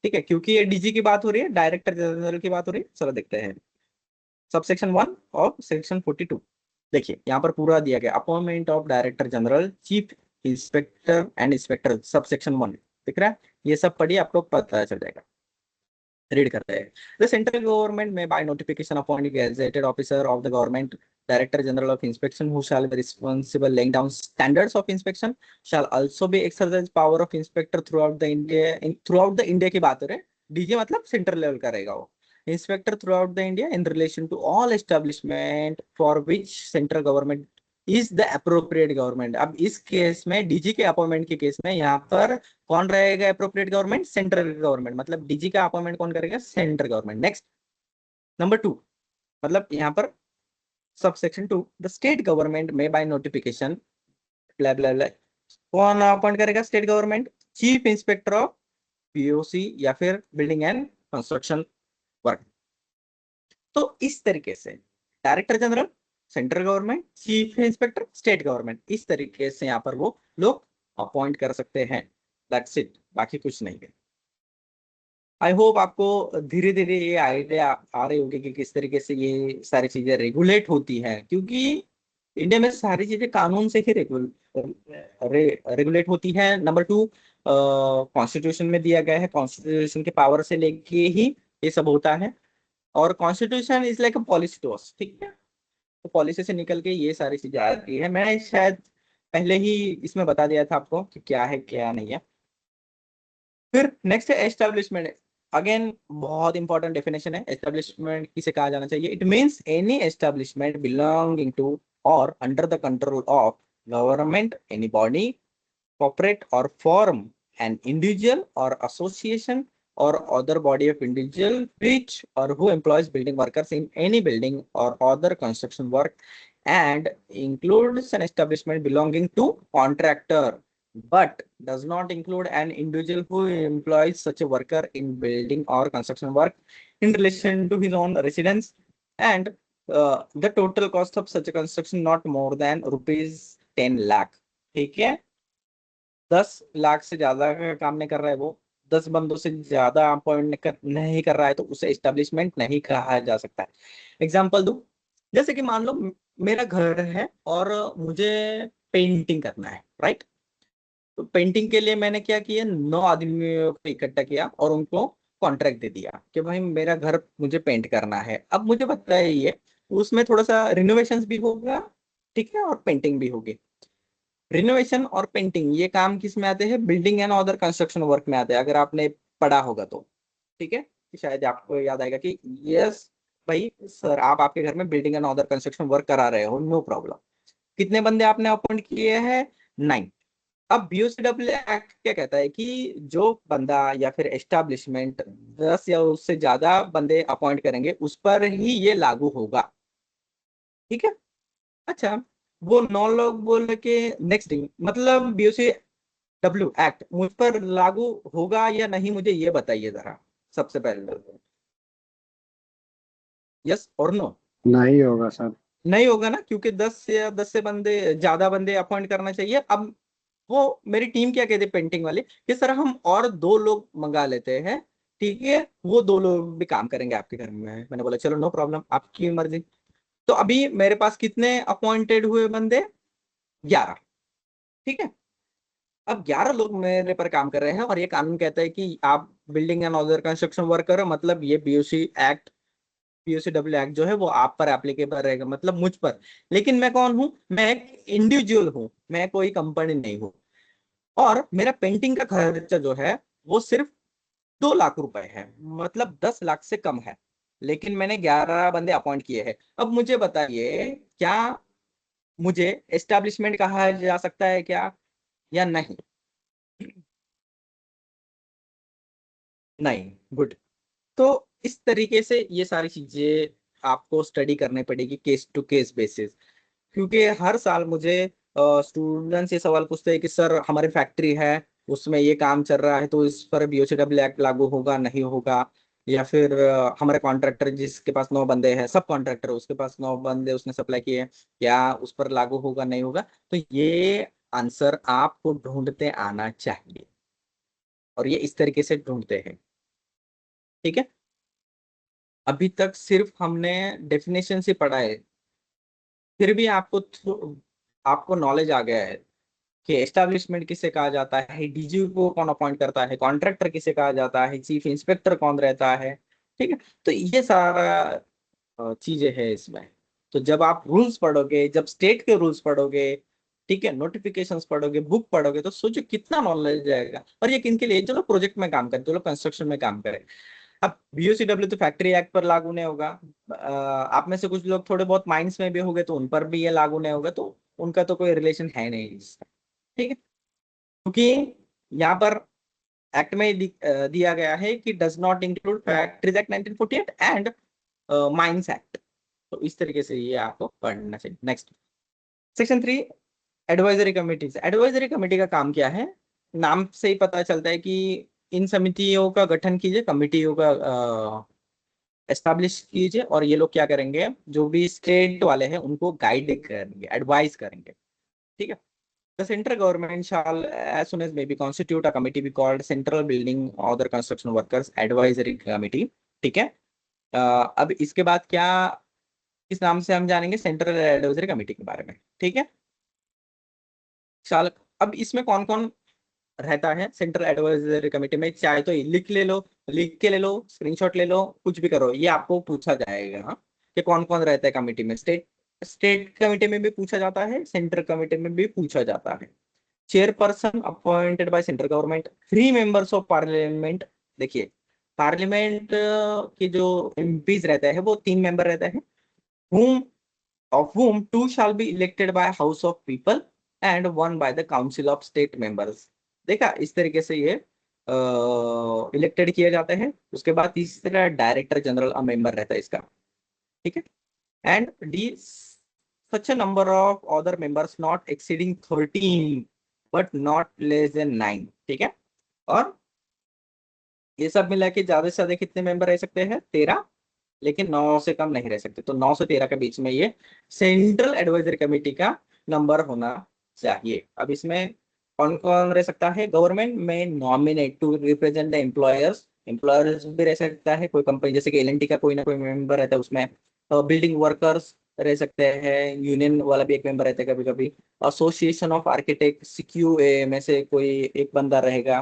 ठीक है, क्योंकि ये डीजी की बात हो रही है, डायरेक्टर जनरल की बात हो रही है, चलो देखते हैं। सबसेक्शन 1 ऑफ सेक्शन 42, देखिए यहाँ पर पूरा दिया गया, appointment of director general, chief inspector and inspector, subsection 1 दिख रहा है। ये सब पढ़िए, आपको पता चल जाएगा। रीड करते हैं। The central government may by notification appoint gazetted officer of the government director general of inspection who shall be responsible laying down standards of inspection shall also be exercise power of inspector throughout the India की बात करें। DJ मतलब central level का रहेगा वो। Inspector throughout the India in relation to all establishment for which central government is the appropriate government. अब इस case में डीजी के अपॉइंटमेंट के केस में यहाँ पर कौन रहेगा अप्रोप्रिएट गवर्नमेंट? सेंट्रल गवर्नमेंट, मतलब डीजी का अपॉइंटमेंट कौन करेगा? Central government. नेक्स्ट, नंबर 2, मतलब यहाँ पर sub section 2, the state government may by notification ब्ला ब्ला ब्ला, कौन अपॉइंट करेगा? State government, chief inspector of POC या फिर बिल्डिंग एंड कंस्ट्रक्शन वर्क। तो इस तरीके से director general central government, chief inspector state government, इस तरीके से यहाँ पर वो लोग अपॉइंट कर सकते हैं। दैट्स इट, बाकी कुछ नहीं है। आई होप आपको धीरे धीरे ये आइडिया आ रही होगी कि किस तरीके से ये सारी चीजें रेगुलेट होती हैं, क्योंकि इंडिया में सारी चीजें कानून से ही रेगुलेट होती है। नंबर 2, कॉन्स्टिट्यूशन में दिया गया है, कॉन्स्टिट्यूशन के पावर से लेके ही ये सब होता है। और constitution is like a policy to us, ठीक है। तो पॉलिसी से निकल के ये सारी चीजें आती है। मैं शायद पहले ही इसमें बता दिया था आपको कि क्या है क्या नहीं है। फिर नेक्स्ट है एस्टेब्लिशमेंट। अगेन बहुत इंपॉर्टेंट डेफिनेशन है, एस्टेब्लिशमेंट किसे कहा जाना चाहिए? It means any establishment belonging to or under the control of government, any body, corporate or firm, an individual or association or other body of individual which or who employs building workers in any building or other construction work and includes an establishment belonging to contractor but does not include an individual who employs such a worker in building or construction work in relation to his own residence and the total cost of such a construction not more than rupees 10 lakh. ठीक है, 10 लाख से ज्यादा का काम नहीं कर रहा है वो, 10 बंदों से ज्यादा अपॉइंट नहीं कर रहा है तो उसे एस्टेब्लिशमेंट नहीं कहा जा सकता है। एग्जाम्पल दो, जैसे कि मान लो मेरा घर है और मुझे पेंटिंग करना है, राइट। तो पेंटिंग के लिए मैंने क्या किया, 9 आदमियों को इकट्ठा किया और उनको कॉन्ट्रैक्ट दे दिया कि भाई मेरा घर मुझे पेंट करना है। अब मुझे पता है ये उसमें थोड़ा सा रिनोवेशन भी होगा, ठीक है, और पेंटिंग भी होगी। रिनोवेशन और पेंटिंग ये काम किस में आते हैं, building and other construction work में आते हैं, अगर आपने पढ़ा होगा तो। ठीक है, कि शायद आपको याद आएगा कि यस भाई सर आप आपके घर में building and other construction work करा रहे हो, नो प्रॉब्लम। कितने बंदे आपने अपॉइंट किए हैं, 9। अब बीओसीडब्ल्यू एक्ट क्या कहता है कि जो बंदा या फिर एस्टैब्लिशमेंट 10 या उससे ज्यादा बंदे अपॉइंट करेंगे उस पर ही ये लागू होगा। ठीक है, अच्छा, वो 9 लोग बोल के नेक्स्ट थिंग, मतलब बीओसीडब्ल्यू एक्ट मुझ पर लागू होगा या नहीं, मुझे ये बताइए जरा सबसे पहले, यस और नो। नहीं होगा सर। नहीं होगा ना, क्योंकि 10 से बंदे ज्यादा बंदे अपॉइंट करना चाहिए। अब वो मेरी टीम क्या कहती है पेंटिंग वाले कि सर हम और 2 लोग मंगा लेते हैं, ठीक है, वो 2 लोग भी काम करेंगे आपके घर में। मैंने बोला चलो नो प्रॉब्लम, आपकी मर्जी। तो अभी मेरे पास कितने अपॉइंटेड हुए बंदे, 11। ठीक है, अब 11 लोग मेरे पर काम कर रहे हैं और ये कानून कहता है कि आप building and other construction work करो, मतलब ये बीओसी एक्ट, बीओसीडब्ल्यू एक्ट जो है वो आप पर एप्लीकेबल रहेगा, मतलब मुझ पर। लेकिन मैं कौन हूं, मैं एक इंडिविजुअल हूं, मैं कोई कंपनी नहीं हूं, और मेरा पेंटिंग का खर्चा जो है वो सिर्फ 2 लाख रुपए है, मतलब 10 लाख से कम है। लेकिन मैंने 11 बंदे अपॉइंट किए हैं। अब मुझे बताइए, क्या मुझे एस्टेब्लिशमेंट कहा जा सकता है क्या या नहीं? नहीं, गुड। तो इस तरीके से ये सारी चीजें आपको स्टडी करनी पड़ेगी केस टू केस बेसिस, क्योंकि हर साल मुझे स्टूडेंट्स ये सवाल पूछते हैं कि सर हमारी फैक्ट्री है उसमें ये काम चल रहा है तो इस पर बीओसीडब्ल्यू एक्ट लागू होगा नहीं होगा, या फिर हमारे कॉन्ट्रैक्टर जिसके पास 9 बंदे हैं, सब कॉन्ट्रैक्टर उसके पास 9 बंदे उसने सप्लाई किए हैं, क्या उस पर लागू होगा नहीं होगा। तो ये आंसर आपको ढूंढते आना चाहिए और ये इस तरीके से ढूंढते हैं। ठीक है, अभी तक सिर्फ हमने डेफिनेशन से पढ़ा है, फिर भी आपको नॉलेज आ गया है कि एस्टैब्लिशमेंट किसे कहा जाता है, डीजी को कौन अपॉइंट करता है, कॉन्ट्रैक्टर किसे कहा जाता है, चीफ इंस्पेक्टर कौन रहता है। ठीक है, तो ये सारा चीजें हैं इसमें। तो जब आप रूल्स पढ़ोगे, जब स्टेट के रूल्स पढ़ोगे, ठीक है, नोटिफिकेशंस पढ़ोगे, बुक पढ़ोगे, तो सोचो कितना नॉलेज जाएगा। और ये किन के लिए, जो लोग प्रोजेक्ट में काम करें, जो लोग कंस्ट्रक्शन में काम करें। अब बीओसीडब्ल्यू तो फैक्ट्री एक्ट पर लागू नहीं होगा, आप में से कुछ लोग थोड़े बहुत माइंस में भी होंगे तो उन पर भी ये लागू नहीं होगा, तो उनका तो कोई रिलेशन है नहीं इसका। ठीक है, क्योंकि यहाँ पर एक्ट में दिया गया है कि does not include factories act 1948 and mines act. तो इस तरीके से ये आपको पढ़ना चाहिए। Next, section 3, advisory committee. Advisory committee का काम क्या है, नाम से ही पता चलता है कि इन समितियों का गठन कीजिए, कमिटियों का एस्टैब्लिश कीजिए, और ये लोग क्या करेंगे, जो भी स्टेट वाले हैं उनको गाइड करेंगे, एडवाइस करेंगे। ठीक है, the central government shall as soon as may be constitute a committee be called central building or other construction workers advisory committee। ठीक है, अब इसके बाद क्या, इस नाम से हम जानेंगे सेंट्रल एडवाइजरी कमेटी के बारे में। ठीक है, शाल, अब इसमें कौन कौन रहता है सेंट्रल एडवाइजरी कमेटी में, चाहे तो लिख ले लो, लिख के ले लो, स्क्रीनशॉट ले लो, कुछ भी करो, ये आपको पूछा जाएगा, हाँ, कि कौन कौन रहता है कमेटी में। स्टेट स्टेट कमेटी में भी पूछा जाता है, सेंट्रल कमेटी में भी पूछा जाता है। Chairperson appointed by central government, 3 members of parliament. देखिए, पार्लियामेंट के जो एमपीज रहते हैं वो 3 मेंबर रहते हैं, whom of whom 2 shall be elected by House of People and 1 by the Council of State Members। देखा, इस तरीके से ये इलेक्टेड किए जाते हैं। उसके बाद तीसरा डायरेक्टर जनरल मेंबर रहता है इसका, ठीक है। And D such a number of other members not exceeding 13 but not less than 9, ठीक है। और ये सब मिला के ज्यादा से ज्यादा कितने मेंबर रह सकते हैं? 13, लेकिन 9 से कम नहीं रह सकते। तो 9 से 13 के बीच में ये सेंट्रल एडवाइजरी कमेटी का नंबर होना चाहिए। अब इसमें कौन कौन रह सकता है? Government may nominate to represent the employers, employers भी रह सकता है कोई कंपनी, जैसे कि एल का कोई ना कोई मेंबर रहता है उसमें। बिल्डिंग वर्कर्स रह सकते हैं, यूनियन वाला भी एक मेंबर रहता है कभी कभी। एसोसिएशन ऑफ आर्किटेक्ट सीक्यूए में से कोई एक बंदा रहेगा,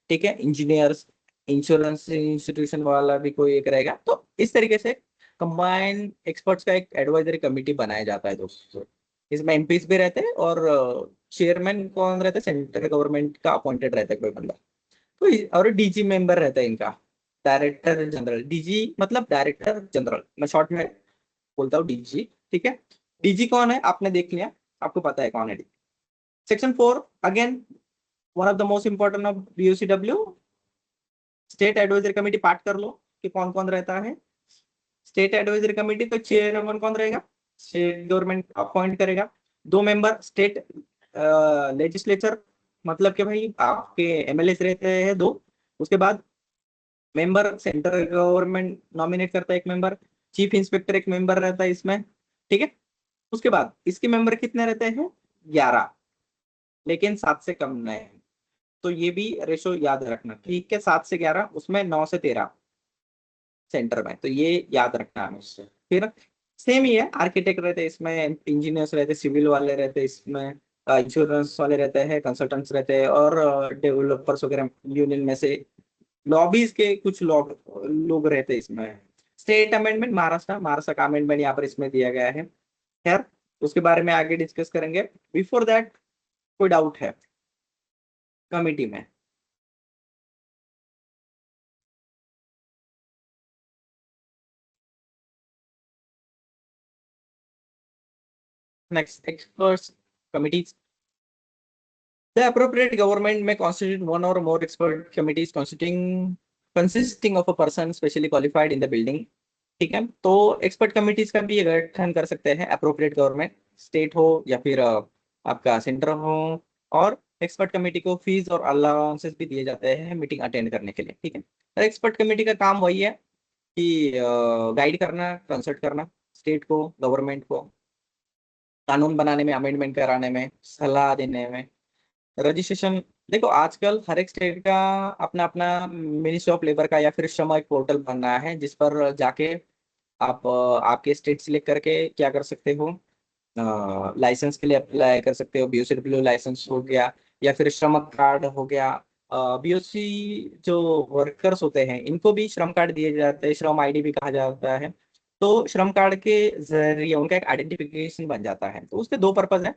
ठीक है। इंजीनियर्स, इंश्योरेंस इंस्टीट्यूशन वाला भी कोई एक रहेगा। तो इस तरीके से कंबाइंड एक्सपर्ट्स का एक एडवाइजरी कमेटी बनाया जाता है दोस्तों। इसमें एमपीज भी रहते हैं और चेयरमैन कौन रहता है? सेंट्रल गवर्नमेंट का अपॉइंटेड रहता है कोई बंदा। तो और डीजी मेंबर रहता है इनका, डायरेक्टर जनरल। डीजी मतलब डायरेक्टर जनरल, मैं शॉर्ट में बोलता हूँ डीजी, ठीक है। डीजी कौन है आपने देख लिया, आपको पता है कौन है। Section 4 again one of the most important of BOCW. State advisory committee part कर लो कि कौन कौन रहता है। स्टेट एडवाइजरी कमेटी तो चेयरमैन कौन रहेगा? स्टेट गवर्नमेंट अपॉइंट करेगा। 2 मेंबर स्टेट लेजिस्लेचर, मतलब कि भाई आपके एमएलए रहते हैं 2। उसके बाद मेंबर सेंट्रल गवर्नमेंट नॉमिनेट करता है 1 मेंबर। चीफ इंस्पेक्टर 1 मेंबर रहता है इसमें, ठीक है। उसके बाद इसके मेंबर कितने रहते हैं? 11, लेकिन 7 से कम नहीं। तो ये भी रेशो याद रखना, ठीक है। 7 से 11, उसमें 9 से 13 सेंटर में, तो ये याद रखना है मुझसे। फिर सेम ही है, आर्किटेक्ट रहते हैं इसमें, इंजीनियर्स रहते हैं, सिविल वाले रहते हैं इसमें, इंश्योरेंस वाले रहते हैं, कंसल्टेंट्स रहते हैं, और डेवलपर्स वगैरह यूनियन में से लॉबीज के कुछ लोग रहते हैं इसमें। स्टेट अमेंडमेंट, महाराष्ट्र का अमेंडमेंट यहाँ पर इसमें दिया गया है। खैर, उसके बारे में आगे डिस्कस करेंगे। बिफोर दैट कोई डाउट है कमिटी में? Next, experts committees. The appropriate government may constitute one or more expert committees consisting of a person specially qualified in the building. ठीक है, तो एक्सपर्ट कमिटीज का भी ये गठन कर सकते हैं अप्रोप्रिएट गवर्नमेंट, स्टेट हो या फिर आपका सेंटर हो। और एक्सपर्ट कमेटी को फीस और अलाउंसेस भी दिए जाते हैं मीटिंग अटेंड करने के लिए, ठीक है। और एक्सपर्ट कमेटी का काम वही है कि गाइड करना, कंसल्ट करना स्टेट को, गवर्नमेंट को, कानून बनाने में, अमेंडमेंट कराने में, सलाह देने में, रजिस्ट्रेशन। देखो आजकल हर एक स्टेट का अपना अपना मिनिस्ट्री ऑफ लेबर का या फिर श्रम एक पोर्टल बन रहा है, जिस पर जाके आप आपके स्टेट सिलेक्ट करके क्या कर सकते हो, लाइसेंस के लिए अप्लाई कर सकते हो। बीओसीडब्ल्यू लाइसेंस हो गया या फिर श्रम कार्ड हो गया। बीओसी जो वर्कर्स होते हैं इनको भी श्रम कार्ड दिए जाते हैं, श्रम आईडी भी कहा जाता है। तो श्रम कार्ड के जरिए उनका एक आइडेंटिफिकेशन बन जाता है। तो उसके 2 पर्पज है।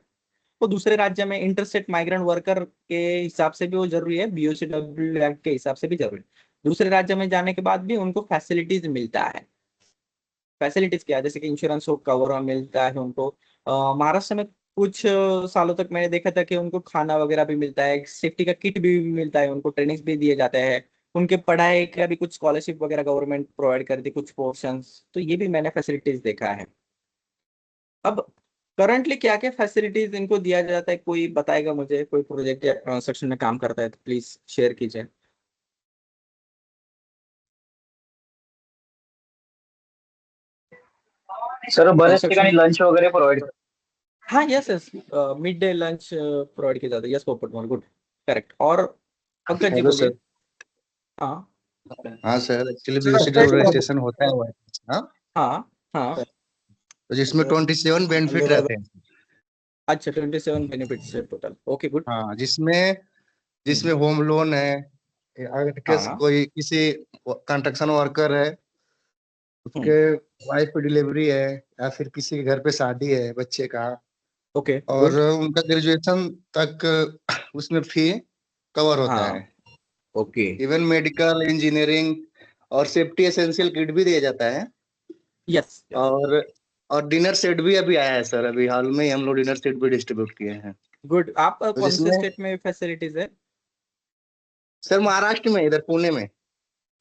वो दूसरे राज्य में इंटरस्टेट माइग्रेंट वर्कर के हिसाब से भी वो जरूरी है, बीओसीडब्ल्यू एक्ट के हिसाब से भी जरूरी है। दूसरे राज्य में जाने के बाद भी उनको फैसिलिटीज मिलता है। फैसिलिटीज क्या है? जैसे कि इंश्योरेंस हो, कवर मिलता है उनको। महाराष्ट्र में कुछ सालों तक मैंने देखा था कि उनको खाना वगैरह भी मिलता है, सेफ्टी का किट भी मिलता है, उनको ट्रेनिंग्स भी दिए जाते हैं। उनके पढ़ाई का भी कुछ स्कॉलरशिप वगैरह गवर्नमेंट प्रोवाइड करती है, कुछ पोर्शंस। तो ये भी मैंने फैसिलिटीज देखा है। अब करंटली क्या क्या फैसिलिटीज इनको दिया जाता है, कोई बताएगा मुझे? कोई प्रोजेक्ट या कंस्ट्रक्शन में काम करता है तो प्लीज शेयर कीजिए। सर बरेच ठिकाणी कंस्ट्रक्शन, लंच वगैरह प्रोव्हाइड हाँ yes yes, mid day lunch provide किया जाता है। यस पोपट मोहन, गुड, करेक्ट। और पंकज जी हेलो बोलिए। सर। हाँ हाँ sir, actually sir BOCW registration होता है हमारे पास, हाँ। हाँ हाँ। तो जिसमें 27 बेनिफिट रहते हैं। अच्छा, 27 बेनिफिट्स है टोटल, ओके गुड। हाँ, जिसमें जिसमें होम लोन है, अगर हाँ कोई किसी कंस्ट्रक्शन वर्कर है, उसके वाइफ की डिलीवरी है, या फिर किसी के घर पे शादी है बच्चे का, ओके और गुड। उनका ग्रेजुएशन तक उसमें फी कवर होता हाँ है। ओके। इवन मेडिकल, इंजीनियरिंग और सेफ्टी एसेंशियल किट भी दिया जाता है। यस यस, और और डिनर सेट भी अभी आया है सर, अभी हाल में ही हम लोग डिनर सेट भी डिस्ट्रीब्यूट किए हैं। गुड। आप तो कौन से जिसमें स्टेट में फैसिलिटीज है? सर महाराष्ट्र में, इधर पुणे में।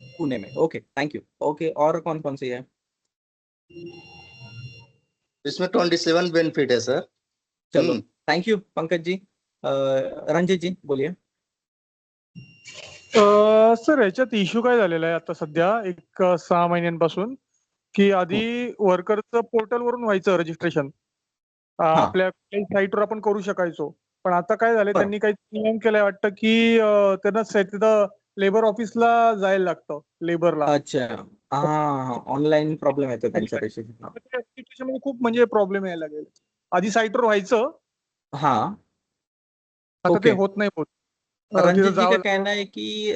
पुणे में, ओके थैंक यू। ओके, और कौन कौन सी है? इसमें 27 बेनिफिट है सर। चलो थैंक यू पंकज जी। रंजित जी बोलिए। सर ह्याच्यात इश्यू काय झालेला आहे आता सध्या एक 6 महिन्यांपासून, की आधी वर्करचं पोर्टलवरून व्हायचं रजिस्ट्रेशन, आपल्या साईटवर आपण करू शकायचो. पण आता काय झालंय, बरं. त्यांनी काही नियम केलाय वाटतं, की त्यांना तिथं लेबर ऑफिसला जायला लागतं, लेबरला. अच्छा, हा ऑनलाईन प्रॉब्लेम येतो त्यांच्या रजिस्ट्रेशन. रजिस्ट्रेशन मध्ये खूप म्हणजे प्रॉब्लेम यायला लागेल. आधी साईटवर व्हायचं, हा आता ते ओके। होत नाही होत. रंजित तिथं जी का जावं कहना है कि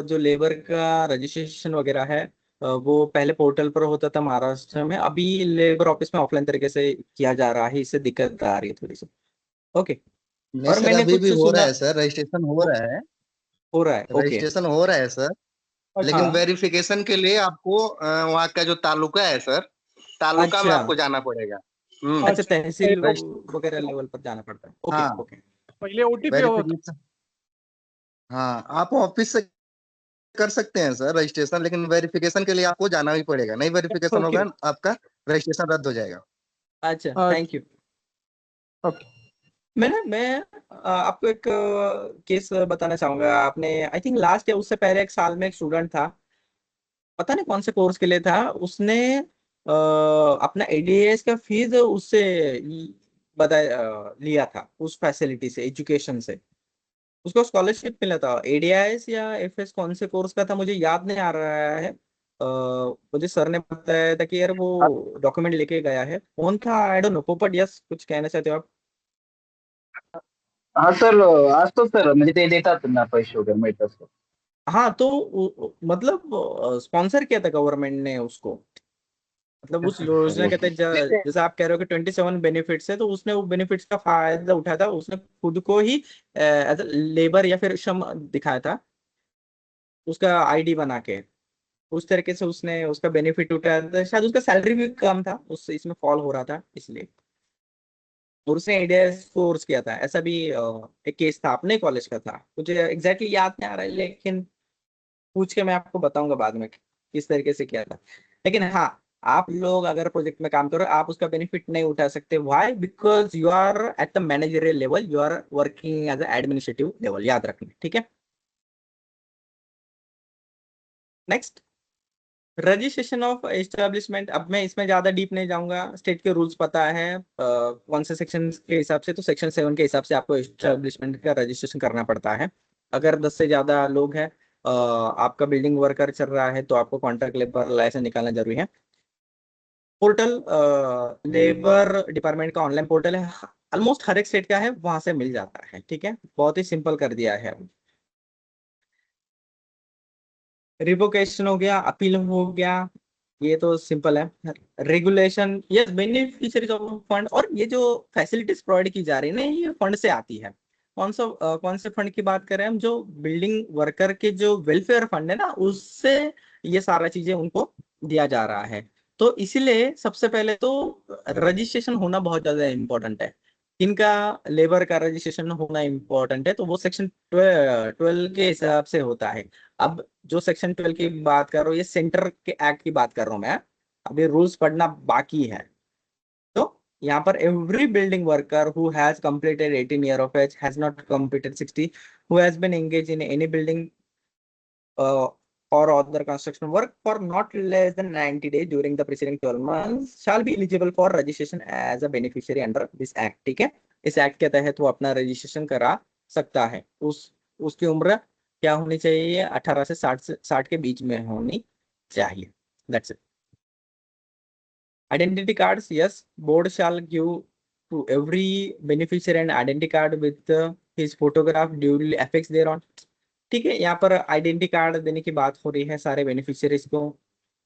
जो लेबर का रजिस्ट्रेशन वगैरह है वो पहले पोर्टल पर होता था महाराष्ट्र में, अभी लेबर ऑफिस में ऑफलाइन तरीके से किया जा रहा है, इससे दिक्कत आ रही है थोड़ी सी। ओके। नहीं और सर, मैंने अभी भी कुछ हो रहा सुना है सर, रजिस्ट्रेशन हो रहा है। हो रहा है, ओके। रजिस्ट्रेशन हो रहा है सर, लेकिन हाँ। वेरिफिकेशन के लिए आपको वहाँ का जो तालुका है सर, तालुका में अच्छा आपको जाना पड़ेगा। अच्छा, तहसील रजिस्ट- वगैरह लेवल पर जाना पड़ता है, ओके हाँ ओके। पहिले ओटीपी होत. वेरिफिकेशन, हाँ आप ऑफिस से कर सकते हैं सर रजिस्ट्रेशन, लेकिन वेरिफिकेशन के लिए आपको जाना ही पड़ेगा। नहीं वेरिफिकेशन ओके, होगा आपका रजिस्ट्रेशन रद्द हो जाएगा। अच्छा थैंक यू। ओके. मैं आपको एक केस बताना चाहूंगा। आपने आई थिंक लास्ट या उससे पहले एक साल में एक स्टूडेंट था, पता नहीं कौन से कोर्स के लिए था, उसने अपना एडीएस का फीस उससे लिया था, उस फैसिलिटी से, एजुकेशन से। उसको स्कॉलरशिप मिला था, एडीएस या एफएस कौन से कोर्स का था मुझे याद नहीं आ रहा है। मुझे सर ने बताया था कि यार वो डॉक्यूमेंट लेके गया है, कौन था आई डोंट नो। पोपट यस, कुछ कहना चाहते हो आप? हाँ सर, असतो सर, म्हणजे ते देतात ना पैसे वगैरे मिळत असतं. हाँ तो मतलब स्पॉन्सर किया था गवर्नमेंट ने उसको, मतलब उस योजना के तहत जैसे आप कह रहे हो कि 27 बेनिफिट्स है, तो उसने वो बेनिफिट्स का फायदा उठाया था, उसने खुद को ही एज लेबर या फिर श्रम दिखाया था, उसका आईडी बना के। उस तरीके से उसने उसका बेनिफिट उठाया था, शायद उसका सैलरी भी कम था, उससे इसमें फॉल हो रहा था इसलिए, और उसने एडीएस कोर्स किया था। ऐसा भी एक केस था, अपने कॉलेज का था, मुझे एग्जैक्टली याद नहीं आ रहा है, लेकिन पूछ के मैं आपको बताऊंगा बाद में किस तरीके से किया था। लेकिन हाँ, आप लोग अगर प्रोजेक्ट में काम करो, आप उसका बेनिफिट नहीं उठा सकते। Why? Because you are at the managerial level, you are working as administrative level, याद रखना, ठीक है। Next, registration of establishment. अब मैं इसमें ज्यादा डीप नहीं जाऊंगा, स्टेट के रूल्स पता है कौन से सेक्शन के हिसाब से, तो सेक्शन 7 के हिसाब से आपको एस्टेब्लिशमेंट का रजिस्ट्रेशन करना पड़ता है। अगर 10 से ज्यादा लोग हैं, आपका बिल्डिंग वर्कर चल रहा है, तो आपको कॉन्ट्रैक्ट लेबर लाइसेंस निकालना जरूरी है। पोर्टल लेबर डिपार्टमेंट का ऑनलाइन पोर्टल है, ऑलमोस्ट हर एक स्टेट का है, वहां से मिल जाता है, ठीक है, बहुत ही सिंपल कर दिया है। रिवोकेशन हो गया, अपील हो गया, ये तो सिंपल है। Regulation, yes, beneficiaries of fund, और ये जो फैसिलिटीज प्रोवाइड की जा रही है ना, ये फंड से आती है। कौन से फंड की बात कर रहे हैं हम? जो बिल्डिंग वर्कर के जो वेलफेयर फंड है ना, उससे ये सारा चीजें उनको दिया जा रहा है। तो इसीलिए सबसे पहले तो रजिस्ट्रेशन होना बहुत ज्यादा इम्पोर्टेंट है। इनका लेबर का रजिस्ट्रेशन होना इम्पोर्टेंट है, तो वो सेक्शन 12 के हिसाब से होता है। अब जो सेक्शन 12 की बात कर रहा हूँ, ये सेंटर के एक्ट की बात कर रहा हूँ मैं, अभी रूल्स पढ़ना बाकी है। तो यहाँ पर every building worker who has completed 18 year of age, has not completed 60, who has been engage in any building or other construction work for not less than 90 days during the preceding 12 months shall be eligible for registration as a beneficiary under this act, ठीक है। इस act के तहत वो अपना registration करा सकता है। उसकी उम्र क्या होनी चाहिए? 18 से 60 के बीच में होनी चाहिए। That's it. Identity cards, yes, board shall give to every beneficiary an identity card with his photograph duly affixed thereon, ठीक है। यहाँ पर आइडेंटिटी कार्ड देने की बात हो रही है सारे बेनिफिशियरीज को।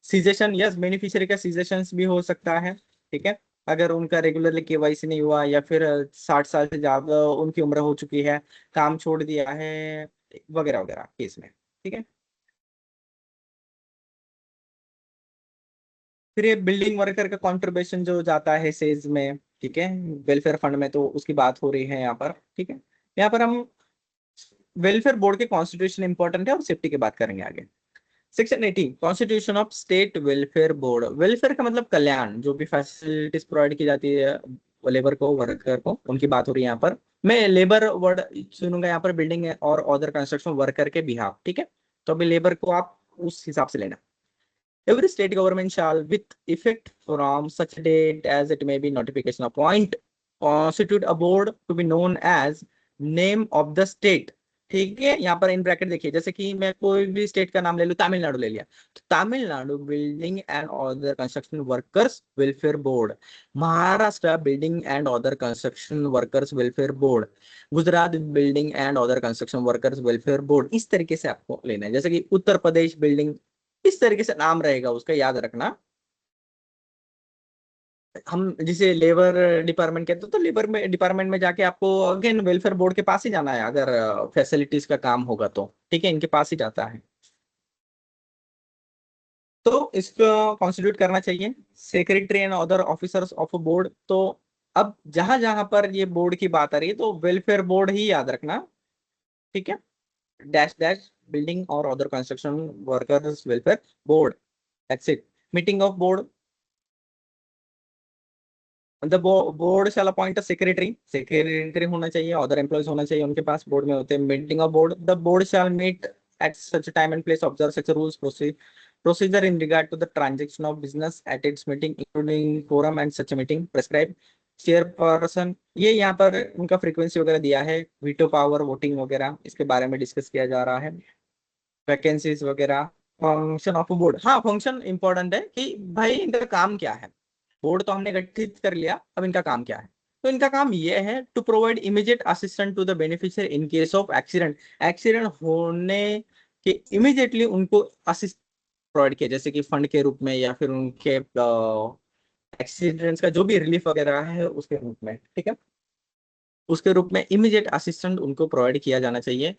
सीजेशन, यस, बेनिफिशियरी का सीजेशन भी हो सकता है, ठीक है, अगर उनका रेगुलरली केवाईसी नहीं हुआ, या फिर 60 साल से ज्यादा उनकी उम्र हो चुकी है, काम छोड़ दिया है, वगैरह वगैरह केस में, ठीक है। फिर ये बिल्डिंग वर्कर का कंट्रीब्यूशन जो जाता है सेज में, ठीक है, वेलफेयर फंड में, तो उसकी बात हो रही है यहाँ पर, ठीक है। यहाँ पर हम वेलफेयर बोर्ड के कॉन्स्टिट्यूशन इंपॉर्टेंट है और सेफ्टी की बात करेंगे आगे। Section 18 constitution of state welfare board. Welfare का मतलब कल्याण, जो भी फैसिलिटीज प्रोवाइड की जाती है लेबर को, वर्कर को, उनकी बात हो रही है यहाँ पर। मैं लेबर वर्ड सुनूंगा यहाँ पर, बिल्डिंग और अदर कंस्ट्रक्शन वर्कर के बिहाफ, ठीक है। तो अभी लेबर को आप उस हिसाब से लेना। Every state government shall, with effect from such date as it may be notification appoint, constitute a board to be known as name of the state। ठीक है, यहाँ पर इन ब्रैकेट देखिए, जैसे कि मैं कोई भी स्टेट का नाम ले लूँ, तमिलनाडु ले लिया, तो Tamil Nadu building and other construction workers welfare board, Maharashtra building and other construction workers welfare board, Gujarat building and other construction workers welfare board. इस तरीके से आपको लेना है, जैसे कि उत्तर प्रदेश बिल्डिंग, इस तरीके से नाम रहेगा उसका, याद रखना। हम जिसे लेबर डिपार्टमेंट कहते हैं, तो लेबर में डिपार्टमेंट में जाके आपको अगेन वेलफेयर बोर्ड के पास ही जाना है, अगर फैसिलिटीज का काम होगा तो, ठीक है, इनके पास ही जाता है। तो इसको कॉन्स्टिट्यूट करना चाहिए secretary and other officers of board. तो अब जहां जहां पर ये बोर्ड की बात आ रही है, तो वेलफेयर बोर्ड ही याद रखना, ठीक है। डैश डैश बिल्डिंग और other construction workers welfare board, that's it. Meeting of board, the board shall appoint a secretary, secretary होना चाहिए, अदर एम्प्लॉइज होना चाहिए उनके पास, बोर्ड में होते हैं। Meeting of board, the board shall meet at such time and place, observe such rules, procedure in regard to the transaction of business at its meeting, including quorum and such a meeting prescribe। Chairperson, ये यहाँ पर उनका frequency वगैरह दिया है, veto power, voting वगैरह, इसके बारे में डिस्कस किया जा रहा है। वैकेंसीज वगैरह, फंक्शन ऑफ बोर्ड, हाँ फंक्शन इंपॉर्टेंट है कि भाई इनका काम क्या है। बोर्ड तो हमने गठित कर लिया, अब इनका काम क्या है। तो इनका काम ये है to provide immediate assistant to the beneficiary in case of accident. Accident होने के इमीडिएटली उनको असिस्ट प्रोवाइड किया, जैसे कि फंड के रूप में, या फिर उनके एक्सीडेंट्स का जो भी रिलीफ वगैरह है उसके रूप में, ठीक है, उसके रूप में इमीडिएट असिस्टेंट उनको प्रोवाइड किया जाना चाहिए।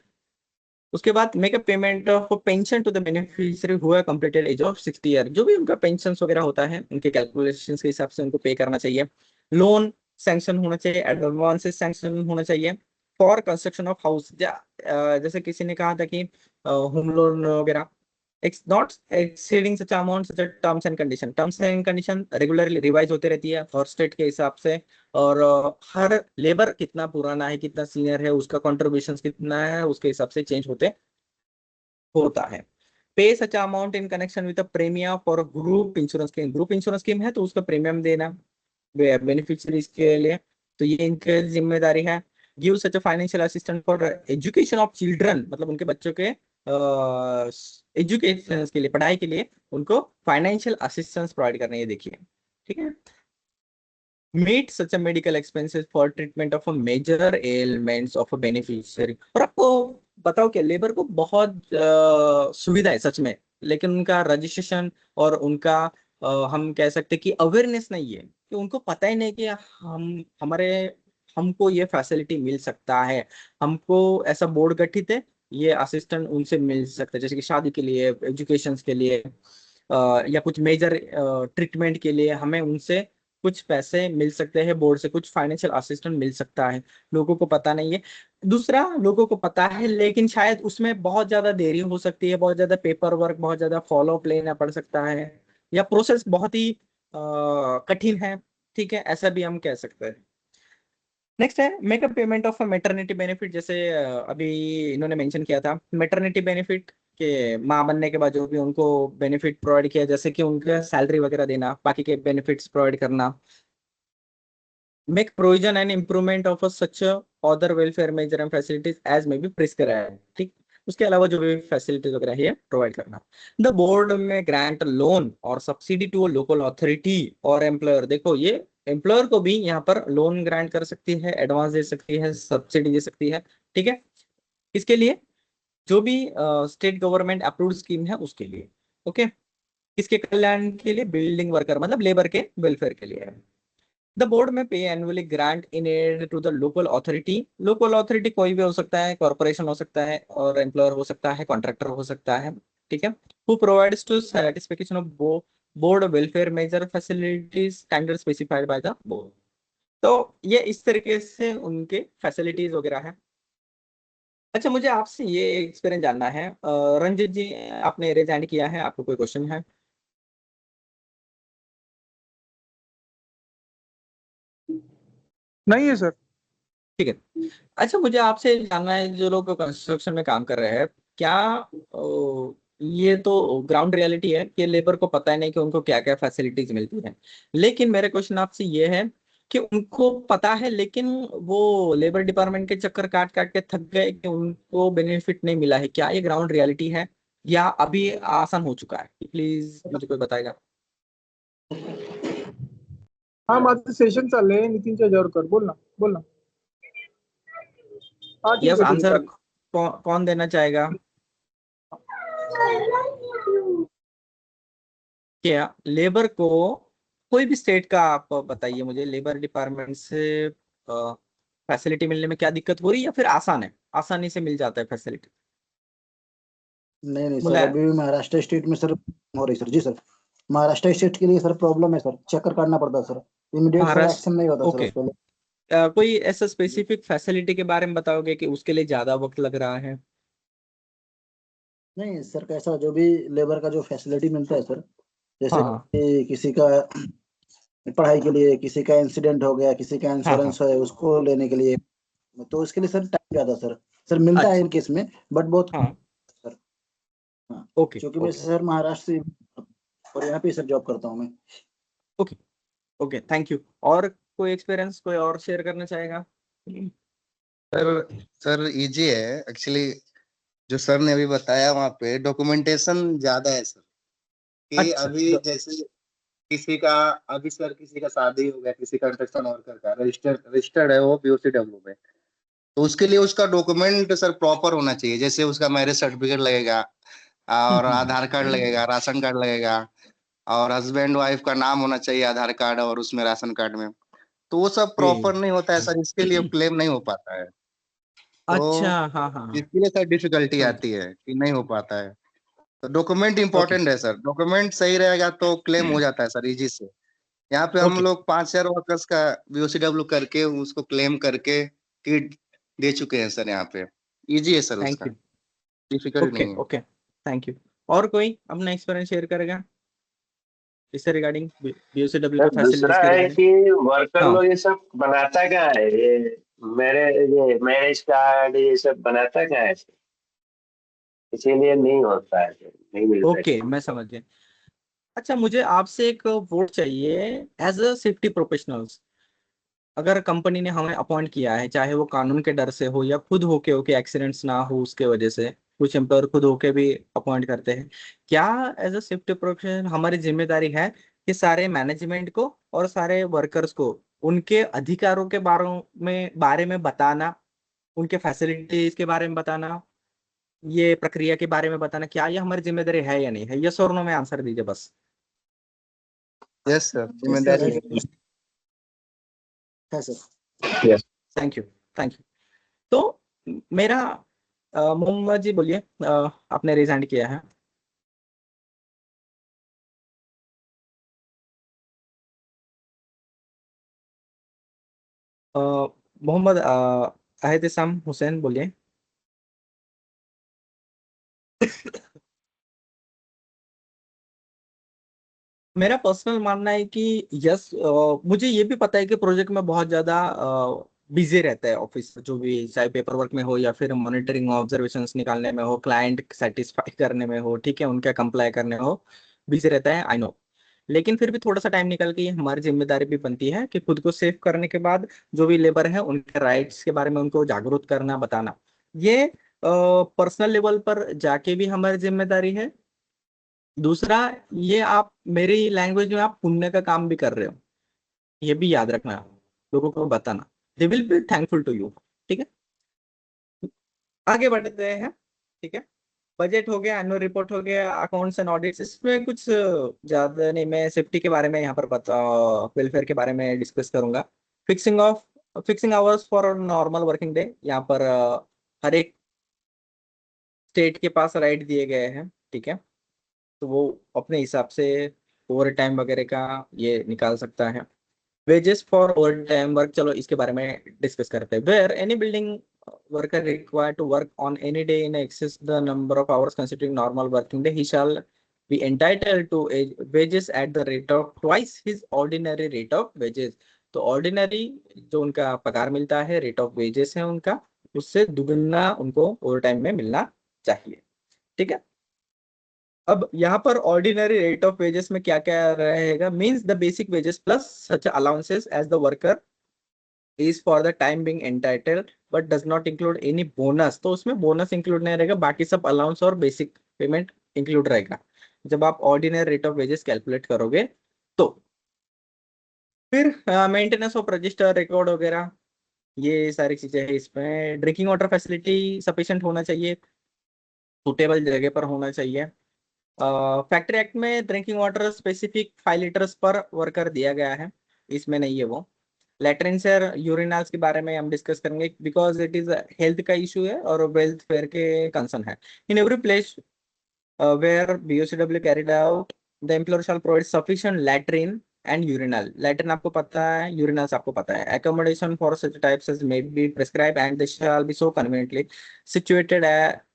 उसके बाद make a payment for pension to the beneficiary who have completed age of 60 year. जो भी उनका पेंशन वगैरह होता है, उनके कैलकुलेशंस के हिसाब से उनको पे करना चाहिए। लोन सैंक्शन होना चाहिए, एडवांसेस सैंक्शन होना चाहिए फॉर कंस्ट्रक्शन ऑफ हाउस। जैसे किसी ने कहा था कि होम लोन वगैरह, not exceeding such amount, such terms and condition. Terms and condition regularly revise होते रहती है हर स्टेट के हिसाब से, और हर लेबर कितना पुराना है, कितना सीनियर है, उसका कॉन्ट्रीब्यूशन कितना है, उसके हिसाब से चेंज होता है। पे such amount in connection with premium for group insurance scheme. Group insurance scheme है तो उसका प्रीमियम देना बेनिफिशियरीज के लिए, तो ये इनकी जिम्मेदारी है। Give such financial assistant for education of children, मतलब उनके बच्चों के एजुकेशन के लिए, पढ़ाई के लिए उनको फाइनेंशियल असिस्टेंस प्रोवाइड करना है, देखिए, ठीक है। Meet such medical expenses for treatment of major elements of beneficiary. और आपको बताओ क्या, लेबर को बहुत सुविधा है सच में, लेकिन उनका रजिस्ट्रेशन और उनका हम कह सकते कि अवेयरनेस नहीं है, कि उनको पता ही नहीं कि हमको ये फैसिलिटी मिल सकता है, हमको ऐसा बोर्ड गठित है, ये असिस्टेंट उनसे मिल सकता है, जैसे कि शादी के लिए, एजुकेशन के लिए, या कुछ मेजर ट्रीटमेंट के लिए हमें उनसे कुछ पैसे मिल सकते हैं, बोर्ड से कुछ फाइनेंशियल असिस्टेंट मिल सकता है। लोगों को पता नहीं है। दूसरा, लोगों को पता है लेकिन शायद उसमें बहुत ज्यादा देरी हो सकती है, बहुत ज्यादा पेपर वर्क, बहुत ज्यादा फॉलो अप लेना पड़ सकता है, या प्रोसेस बहुत ही कठिन है, ठीक है, ऐसा भी हम कह सकते हैं। नेक्स्ट है make a payment of maternity benefit. जैसे अभी इन्होंने मेंशन किया था मैटरनिटी बेनिफिट के, माँ बनने के बाद जो भी उनको बेनिफिट प्रोवाइड किया, जैसे कि उनके सैलरी वगैरह देना, बाकी के बेनिफिट्स प्रोवाइड करना। Make provision and improvement of such other welfare measure and facilities as may be prescribe, ठीक, उसके अलावा जो भी फैसिलिटीज वगैरह है प्रोवाइड करना। द बोर्ड में ग्रांट लोन और सब्सिडी टू लोकल अथॉरिटी और एम्प्लॉयर। देखो, ये एम्प्लॉयर को भी यहाँ पर लोन ग्रांट कर सकती है, एडवांस दे सकती है, सब्सिडी दे सकती है, ठीक है। इसके लिए जो भी स्टेट गवर्नमेंट अप्रूव्ड स्कीम है उसके लिए, ओके। किसके कल्याण के लिए? बिल्डिंग वर्कर, मतलब लेबर के वेलफेयर के लिए। The board may pay annually grant in aid to the local authority. Local authority कोई भी हो सकता है, कॉर्पोरेशन हो सकता है, और एम्प्लॉयर हो सकता है, कॉन्ट्रैक्टर हो सकता है, ठीक है। Who provides to satisfaction of board welfare measure facilities standard specified by the board. तो ये इस तरीके से उनके फैसिलिटीज वगैरह है। अच्छा, मुझे आपसे ये एक्सपीरियंस जानना है। रंजित जी, आपने रिजाइन किया है, आपको कोई क्वेश्चन है? नहीं है सर। ठीक है। अच्छा, मुझे आपसे जानना है, जो लोग कंस्ट्रक्शन में काम कर रहे हैं, क्या ये तो ग्राउंड रियलिटी है कि लेबर को पता ही नहीं कि उनको क्या क्या फैसिलिटीज मिलती है। लेकिन मेरे क्वेश्चन आपसे ये है कि उनको पता है, लेकिन वो लेबर डिपार्टमेंट के चक्कर काट काट के थक गए कि उनको बेनिफिट नहीं मिला है। क्या ये ग्राउंड रियलिटी है या अभी आसान हो चुका है? प्लीज मुझे कोई बताएगा। हा, माझं सेशन चाललंय. नितीनच्या ह्याच्यावर कर. बोल ना, बोल ना. हा, ठीक यस, आहे, ठीक आहे, आंसर चालेल. कौन देना चाहेगा? क्या लेबर को, कोई भी स्टेट का आप बताइए मुझे, लेबर डिपार्टमेंट से फैसिलिटी मिलने में क्या दिक्कत हो रही है या फिर आसान है, आसानी से मिल जाता है फैसिलिटी? नहीं नहीं सर, मुला अभी भी महाराष्ट्र स्टेट में सर हो रही सर। जी सर, महाराष्ट्र स्टेट के लिए सर प्रॉब्लम है सर, चक्कर काटना पड़ता है sir, immediate sir Maharashtra, action नहीं होता सर ओके। उस पर। कोई ऐसा स्पेसिफिक फैसिलिटी के बारे में बताओगे कि उसके लिए ज्यादा वक्त लग रहा है? नहीं सर, कैसा जो भी लेबर का जो फैसिलिटी मिलता है सर, जैसे हाँ कि किसी का पढ़ाई के लिए, किसी का इंसिडेंट हो गया, किसी का हाँ हाँ। इंश्योरेंस है उसको लेने के लिए, तो उसके लिए सर टाइम ज्यादा सर सर मिलता है अच्छा। इन केस में, बट बहुत हाँ। सर। हाँ, ओके क्योंकि मैं ओके सर महाराष्ट्र से और यहाँ पे सर जॉब करता हूँ मैं। Okay okay, thank you. और कोई एक्सपीरियंस कोई और शेयर करना चाहेगा? सर सर इजी है एक्चुअली। जो सर ने अभी बताया वहाँ पे डॉक्यूमेंटेशन ज्यादा है सर, कि अच्छा। अभी जैसे किसी का, अभी सर किसी का शादी हो गया, किसी कंस्ट्रक्शन वर्कर का रजिस्टर्ड है वो POCW में, तो उसके लिए उसका डॉक्यूमेंट सर प्रॉपर होना चाहिए। जैसे उसका मैरिज सर्टिफिकेट लगेगा, और आधार कार्ड लगेगा, राशन कार्ड लगेगा, और हस्बैंड वाइफ का नाम होना चाहिए आधार कार्ड और उसमें राशन कार्ड में। तो वो सब प्रॉपर नहीं होता है सर, इसके लिए क्लेम नहीं हो पाता है। अच्छा, तो हाँ हाँ हाँ, इसके लिए सर डिफिकल्टी समझ। आती है कि नहीं हो पाता है। तो डॉक्यूमेंट ओके इंपॉर्टेंट है सर, डॉक्यूमेंट सही रहेगा तो क्लेम हो जाता है सर इजी से। यहाँ पे हम ओके, लोग 5,000 वर्कर्स का BOCW करके उसको क्लेम करके किट दे चुके हैं सर यहाँ पे। इजी है सर, थैंक उसका यू। डिफिकल्ट ओके नहीं है। Okay, thank you. और कोई अपना एक्सपीरियंस शेयर करेगा इससे रिगार्डिंग, BOCW सर की दूसरा फैसिलिटीज के है रिगार्डिंग? कि वर्कर हाँ। लोग ये सब बनाता क्या है, ये मैरिज कार्ड ये सब बनाता क्या है, इसीलिए नहीं होता है, नहीं मिलता है। ओके, मैं समझ गया। अच्छा, मुझे आपसे एक वोट चाहिए एज अ सेफ्टी प्रोफेशनल्स। अगर कंपनी ने हमें अपॉइंट किया है, चाहे वो कानून के डर से हो या खुद होके एक्सीडेंट्स ना हो उसके वजह से, कुछ एम्प्लॉयर खुद होके भी अपॉइंट करते हैं, क्या एज अ सेफ्टी प्रोफेशनल हमारी जिम्मेदारी है कि सारे मैनेजमेंट को और सारे वर्कर्स को उनके अधिकारों के बारे में बताना, उनके फैसिलिटीज के बारे में बताना, ये प्रक्रिया के बारे में बताना, क्या ये हमारी जिम्मेदारी है या नहीं है? यस और नो में आंसर दीजिए बस। यस सर, यस सर, जिम्मेदारी है। है sir. Yes. Thank you, thank you. तो मेरा मोहम्मद जी बोलिए, आपने रिजाइन किया है। अ, मोहम्मद अहतसाम हुसैन बोलिए। मेरा पर्सनल मानना है कि यस, मुझे ये भी पता है कि प्रोजेक्ट में बहुत ज्यादा बिजी रहता है ऑफिस, जो भी चाहे पेपर वर्क में हो या फिर मॉनिटरिंग ऑब्जर्वेशंस निकालने में हो, क्लाइंट सेटिस्फाई करने में हो, ठीक है, उनके कंप्लाई करने में हो, बिजी रहता है, आई नो। लेकिन फिर भी थोड़ा सा टाइम निकल के ये हमारी जिम्मेदारी भी बनती है कि खुद को सेव करने के बाद जो भी लेबर है उनके राइट्स के बारे में उनको जागरूक करना, बताना, ये पर्सनल लेवल पर जाके भी हमारी जिम्मेदारी है। दूसरा, ये आप मेरी लैंग्वेज में आप पुण्य का काम भी कर रहे हो, ये भी याद रखना, लोगों को बताना, they will be thankful to you. ठीक है, आगे बढ़ते हैं। ठीक है, बजट हो गया, एनुअल रिपोर्ट हो गया, अकाउंट्स एंड ऑडिट्स, इसमें कुछ ज्यादा नहीं, मैं सेफ्टी के बारे में यहाँ पर बता, वेलफेयर के बारे में डिस्कस करूंगा। Fixing hours for normal working day, यहाँ पर हर एक स्टेट के पास राइट दिए गए हैं, ठीक है, तो वो अपने हिसाब से ओवर टाइम वगैरह का ये निकाल सकता है। Wages for overtime work, चलो इसके बारे में डिस्कस करते हैं। Where any building worker required to work on any day in excess the number of hours considering normal working day, he shall be entitled to wages at the rate of twice his ordinary rate of wages. तो ordinary जो उनका पगार मिलता है, rate of wages है उनका, उससे दुगना उनको ओवर टाइम में मिलना चाहिए। ठीक है, अब यहाँ पर ऑर्डिनरी रेट ऑफ वेजेस में क्या क्या रहेगा, means the basic wages plus such allowances as the worker is for the time being entitled but does not include any bonus। तो उसमें बोनस इंक्लूड नहीं रहेगा, बाकी सब अलाउंस और बेसिक पेमेंट इंक्लूड रहेगा जब आप ordinary rate of wages calculate करोगे। तो फिर मेंटेनेंस ऑफ रजिस्टर रिकॉर्ड वगैरह ये सारी चीजें हैं इसमें। ड्रिंकिंग वाटर फैसिलिटी सफिशिएंट होना चाहिए, सुटेबल जगह पर होना चाहिए। फैक्ट्री एक्ट में ड्रिंकिंग वाटर स्पेसिफिक 5 लीटर्स पर वर्कर दिया गया है, इसमें नहीं है वो। लेटरिन्स और यूरिनल्स के बारे में हम डिस्कस करेंगे बिकॉज इट इज हेल्थ का इशू है और वेलफेयर के कंसर्न है। In every place where BOCW carried out the employer shall provide sufficient latrine and urinal. Latrine आपको पता है, यूरिनल्स आपको पता है। Accommodation for such types as may be prescribed and they shall be so conveniently situated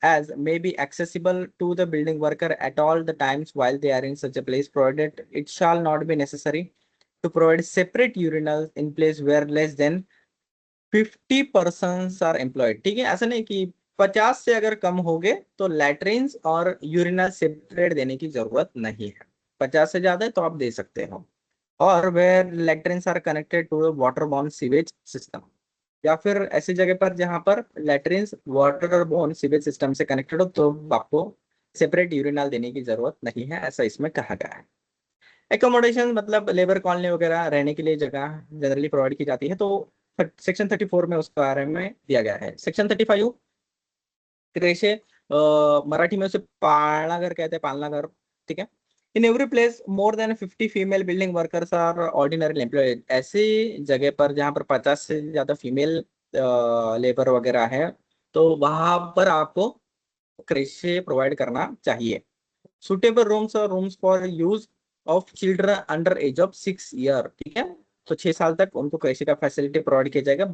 as may be accessible to the building worker at all the times while they are in such a place, provided it shall not be necessary to provide separate urinals in place where less than 50 persons are employed। ठीक है, ऐसा नहीं कि 50 से अगर कम हो गए तो लैट्रिन्स और यूरिनल सेपरेट देने की जरूरत नहीं है। 50 से ज्यादा है तो आप दे सकते हो। और where latrines are connected to water borne sewage system, या फिर ऐसी जगह पर जहां पर latrines water borne sewage system से कनेक्टेड हो तो आपको सेपरेट यूरिनल देने की जरूरत नहीं है, ऐसा इसमें कहा गया है। एकोमोडेशन मतलब लेबर कॉलोनी वगैरह रहने के लिए जगह जनरली प्रोवाइड की जाती है, तो सेक्शन 34 में उसके बारे में दिया गया है। सेक्शन 35 क्रेशे, मराठी में उसे पालना घर कहते हैं, पालना घर। ठीक है, in every place more than 50 female building workers are ordinary employed. ऐसी जगह पर जहां पर 50 से ज्यादा फीमेल लेबर वगैरह है तो वहां पर आपको क्रेशे प्रोवाइड करना चाहिए। सुटेबल रूम्स और rooms for use of children under as of 6 year. ठीक है, तो 6 साल तक उनको क्रेशे का फैसिलिटी प्रोवाइड किया जाएगा।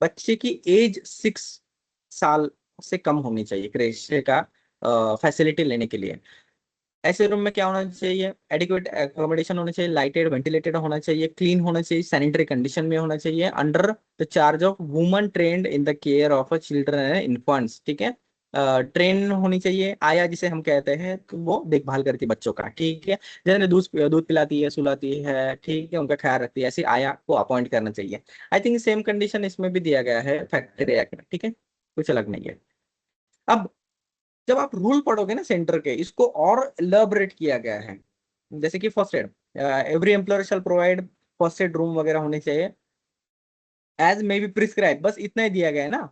बच्चे की एज 6 साल से कम होनी चाहिए क्रेशे का फैसिलिटी लेने के लिए। ऐसे रूम में क्या होना चाहिए, एडिक्वेट एकोमोडेशन होना चाहिए, लाइटेड वेंटिलेटेड होना चाहिए, क्लीन होना चाहिए, सैनिटरी कंडीशन में होना चाहिए, under the charge of woman trend in the care of children and infants. ठीक है, ट्रेन होनी चाहिए, आया जिसे हम कहते हैं, तो वो देखभाल करती है बच्चों का। ठीक है, जैसे दूध पिलाती है, सुलाती है, ठीक है, उनका ख्याल रखती है, ऐसी आया को अपॉइंट करना चाहिए। आई थिंक सेम कंडीशन इसमें भी दिया गया है फैक्ट्री एक्ट में। ठीक है, कुछ अलग नहीं है। अब जब आप रूल पढ़ोगे ना सेंटर के, इसको और एलैबोरेट किया गया है। जैसे कि first aid, every employer shall provide first aid room वगैरह होने चाहिए एज मे बी प्रिस्क्राइब, बस इतना ही दिया गया है ना।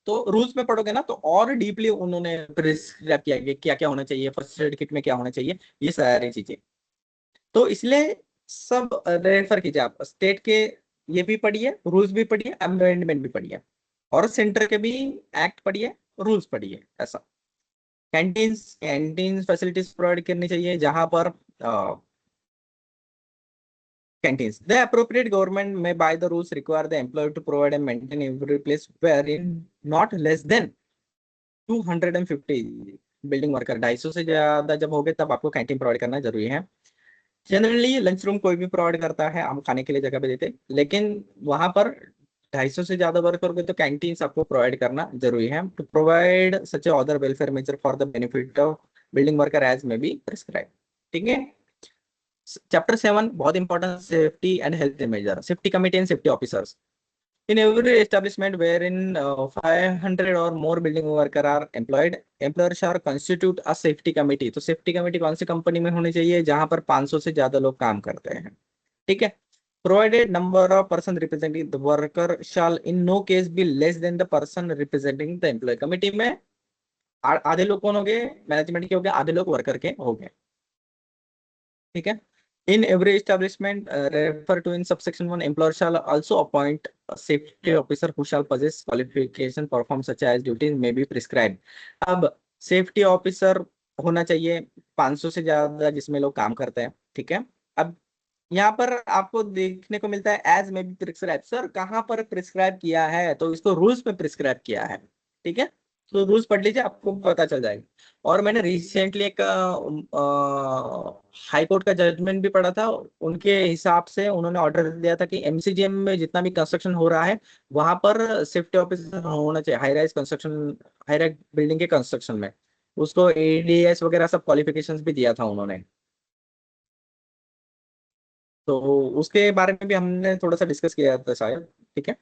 तो रूल्स में पढ़ोगे ना तो और डीपली उन्होंने प्रिस्क्राइब किया गया क्या क्या होना चाहिए, फर्स्ट एड किट में क्या होना चाहिए, ये सारी चीजें। तो इसलिए सब रेफर कीजिए आप स्टेट के, ये भी पढ़िए, रूल्स भी पढ़िए, अमेंडमेंट भी पढ़िए, और सेंटर के भी एक्ट पढ़िए, रूल्स पढ़िए। ऐसा कैंटीन फैसिलिटीज प्रोवाइड करनी चाहिए जहां पर canteens. The appropriate government may by the rules require the employer to provide and maintain every place wherein not less than 250 building worker. 250 से ज्यादा जब हो गए तब आपको कैंटीन प्रोवाइड करना जरूरी है। जनरली लंच रूम कोई भी प्रोवाइड करता है, हम खाने के लिए जगह पे देते, लेकिन वहां पर 250 से ज्यादा वर्कर हो गए तो कैंटीन आपको प्रोवाइड करना जरूरी है। To provide such other welfare measure for the benefit of building worker as may be prescribe. ठीक है, चैप्टर 7 बहुत important, safety and health measure, safety committee and safety officers. In every establishment wherein 500 or more building worker are employed, employer shall constitute a safety committee। तो safety committee कौन सी company में होनी चाहिए, जहां पर 500 से ज्यादा लोग काम करते हैं। ठीक है, provided number of person representing the worker shall in no case be less than the person representing the employee। Committee में आधे लोग कौन हो गए, मैनेजमेंट के हो गए, आधे लोग वर्कर के हो गए। ठीक है, in every establishment refer to in subsection 1, employer shall also appoint a safety officer who shall possess qualification perform such as duties may be prescribed। अब सेफ्टी ऑफिसर होना चाहिए 500 से ज्यादा जिसमें लोग काम करते हैं। ठीक है, अब यहाँ पर आपको देखने को मिलता है एज में भी प्रिस्क्राइब। सर कहाँ पर प्रिस्क्राइब किया है, तो इसको रूल्स में प्रिस्क्राइब किया है। ठीक है, तो रूल्स पढ़ लीजिए, आपको पता चल जाएगा। और मैंने रिसेंटली एक हाई कोर्ट का जजमेंट भी पढ़ा था। उनके हिसाब से उन्होंने ऑर्डर दिया था कि एमसीजीएम में जितना भी कंस्ट्रक्शन हो रहा है वहां पर सेफ्टी ऑफिसर होना चाहिए। High rise construction, high rise building के कंस्ट्रक्शन में उसको एडीएस वगैरह सब क्वालिफिकेशंस भी दिया था उन्होंने। तो उसके बारे में भी हमने थोड़ा सा डिस्कस किया था शायद। ठीक है,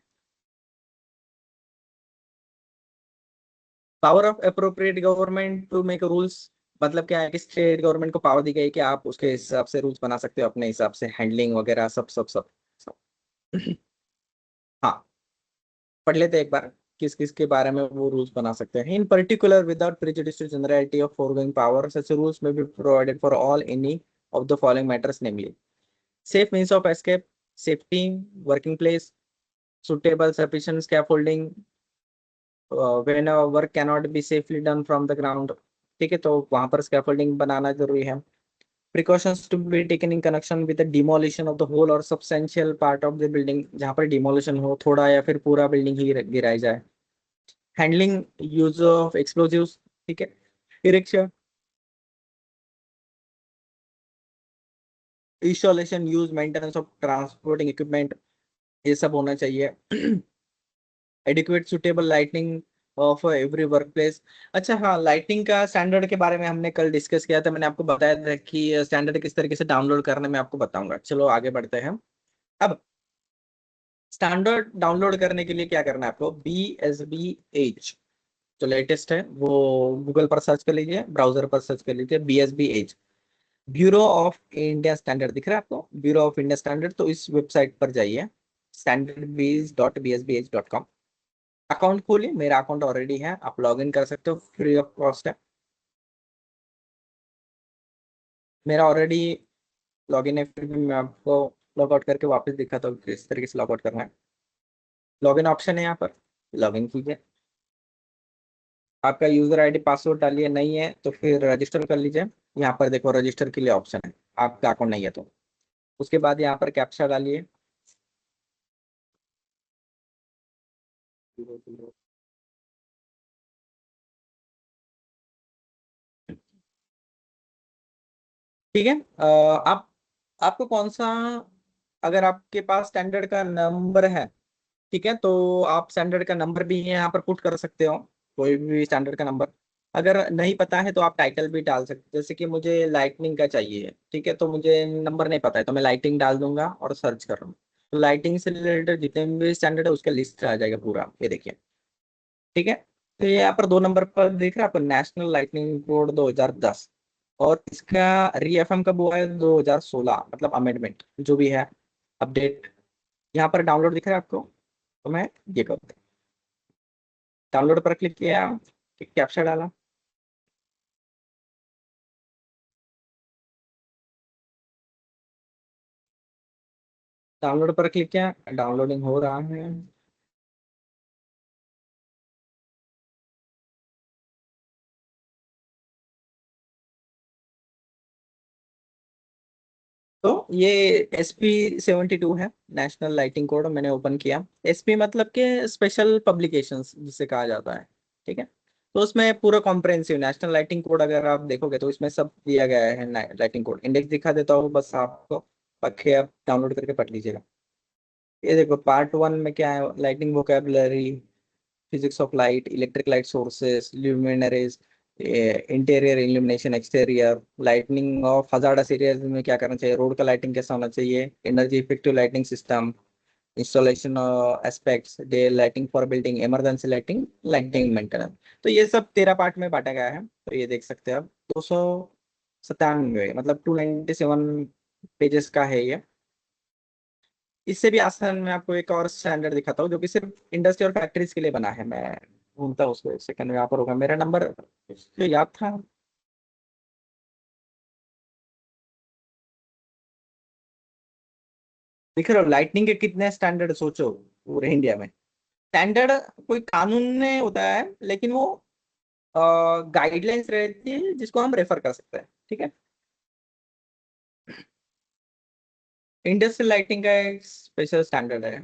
power of appropriate government to make rules, मतलब क्या है कि स्टेट गवर्नमेंट को पावर दी गई कि आप उसके हिसाब से रूल्स बना सकते हो अपने हिसाब से, हैंडलिंग वगैरह सब सब सब, सब। हाँ, पढ़ लेते हैं एक बार किस किस के बारे में वो रूल्स बना सकते हैं। In particular without prejudice to generality of foregoing power such rules may be provided for all any of the following matters, namely safe means of escape, safety, working place, suitable sufficient scaffolding, when work cannot be safely done from the ground। ठीक है, तो वहां पर scaffolding बनाना जरूरी है। Precautions to be taken in connection with the demolition of the whole or substantial part of the building, जहां पर डिमोलिशन हो, थोड़ा या फिर पूरा बिल्डिंग ही गिराई जाए। Handling use of explosives. ठीक है, erection, installation, use, maintenance of transporting equipment, ये सब होना चाहिए। Adequate suitable lighting of every work place. अच्छा हाँ, लाइटिंग का स्टैंडर्ड के बारे में हमने कल डिस्कस किया था। मैंने आपको बताया था कि स्टैंडर्ड किस तरीके से डाउनलोड करने में आपको बताऊंगा। चलो आगे बढ़ते हैं। अब स्टैंडर्ड डाउनलोड करने के लिए क्या करना है आपको, BSBH जो लेटेस्ट है वो गूगल पर सर्च कर लीजिए, ब्राउजर पर सर्च कर लीजिए BSBH, bureau of India standard दिख रहा है आपको, ब्यूरो ऑफ इंडिया स्टैंडर्ड। तो इस वेबसाइट पर जाइए, standardbees.bsbh.com। अकाउंट खोलिए, मेरा अकाउंट ऑलरेडी है, आप लॉग इन कर सकते हो, फ्री ऑफ कॉस्ट है। मेरा ऑलरेडी लॉग इन है, फिर भी मैं आपको लॉग आउट करके वापस दिखाता हूँ किस तरीके से लॉग आउट करना है। लॉग इन ऑप्शन है यहाँ पर, लॉग इन कीजिए। आपका यूजर आईडी पासवर्ड डालिए, नहीं है तो फिर रजिस्टर कर लीजिए। यहाँ पर देखो रजिस्टर के लिए ऑप्शन है, आपका अकाउंट नहीं है तो। उसके बाद यहाँ पर कैप्चा डालिए। ठीक है, आप आपको कौन सा, अगर आपके पास स्टैंडर्ड का नंबर है, ठीक है, तो आप स्टैंडर्ड का नंबर भी यहाँ पर पुट कर सकते हो, कोई भी स्टैंडर्ड का नंबर। अगर नहीं पता है तो आप टाइटल भी डाल सकते, जैसे कि मुझे लाइटनिंग का चाहिए, ठीक है, तो मुझे नंबर नहीं पता है तो मैं लाइटिंग डाल दूंगा और सर्च कर रहा हूँ। तो लाइटिंग से रिलेटेड जितने भी स्टैंडर्ड है उसका लिस्ट आ जाएगा पूरा, ये देखिए। ठीक है, तो ये यहाँ पर 2 नंबर पर दिख रहा है आपको, नेशनल लाइटनिंग कोड 2010। और इसका रीएफएम कब हुआ है, 2016, मतलब अमेंडमेंट जो भी है, अपडेट। यहाँ पर डाउनलोड दिख रहा है आपको, तो मैं ये करूँ, डाउनलोड पर क्लिक किया, कैप्चा डाला, डाउनलोड पर क्लिक किया, डाउनलोडिंग हो रहा है। तो ये SP72 है, नेशनल लाइटिंग कोड, मैंने ओपन किया। SP मतलब के स्पेशल पब्लिकेशंस जिसे कहा जाता है। ठीक है, तो उसमें पूरा कॉम्प्रहेंसिव नेशनल लाइटिंग कोड अगर आप देखोगे तो इसमें सब दिया गया है। लाइटिंग कोड इंडेक्स दिखा देता हूँ, बस आपको पक्के आप डाउनलोड करके पढ़ लीजिएगा। ये देखो पार्ट 1 में क्या है, lighting vocabulary, physics of light, electric light sources, luminaries, interior illumination, exterior lightning of hazardous areas में क्या करना चाहिए, रोड का लाइटिंग कैसा होना चाहिए, energy effective lighting system, installation aspects, day lighting for building, emergency lighting, lighting maintenance. तो ये सब 13 पार्ट में बांटा गया है, तो ये देख सकते हैं आप। 297, मतलब 297 पेजेस का है ये। इससे भी आसान मैं आपको एक और स्टैंडर्ड दिखाता हूँ जो कि सिर्फ इंडस्ट्री और फैक्ट्रीज के लिए बना है। मैं ढूंढता हूँ उसको, एक सेकंड में यहाँ पर होगा मेरा नंबर, जो याद था। दिख रहा लाइटनिंग के कितने स्टैंडर्ड, सोचो पूरे इंडिया में। स्टैंडर्ड कोई कानून में होता है, लेकिन वो गाइडलाइंस रहती है जिसको हम रेफर कर सकते हैं। ठीक है, इंडस्ट्रियल लाइटिंग का एक स्पेशल स्टैंडर्ड है।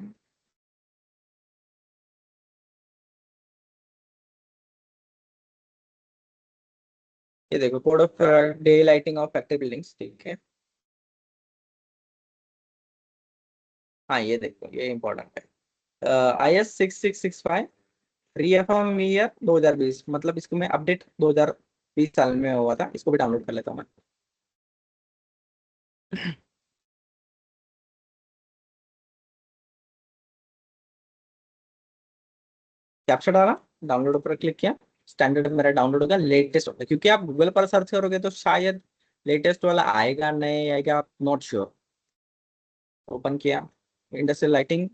ये देखो, code of day lighting of factory buildings, ठीक है। हाँ ये देखो, ये इंपॉर्टेंट है। IS 6665 रीएफर्म ईयर 2020, मतलब इसको मैं अपडेट 2020 साल में हुआ था, इसको भी डाउनलोड कर लेता हूँ मैं। कैप्चर डाला, डाउनलोड पर क्लिक किया, स्टैंडर्ड मेरा डाउनलोड होगा, लेटेस्ट होगा, क्योंकि आप गूगल पर सर्च करोगे तो शायद लेटेस्ट वाला आएगा नहीं आएगा, आप नॉट श्योर। ओपन किया, इंडस्ट्रियल लाइटिंग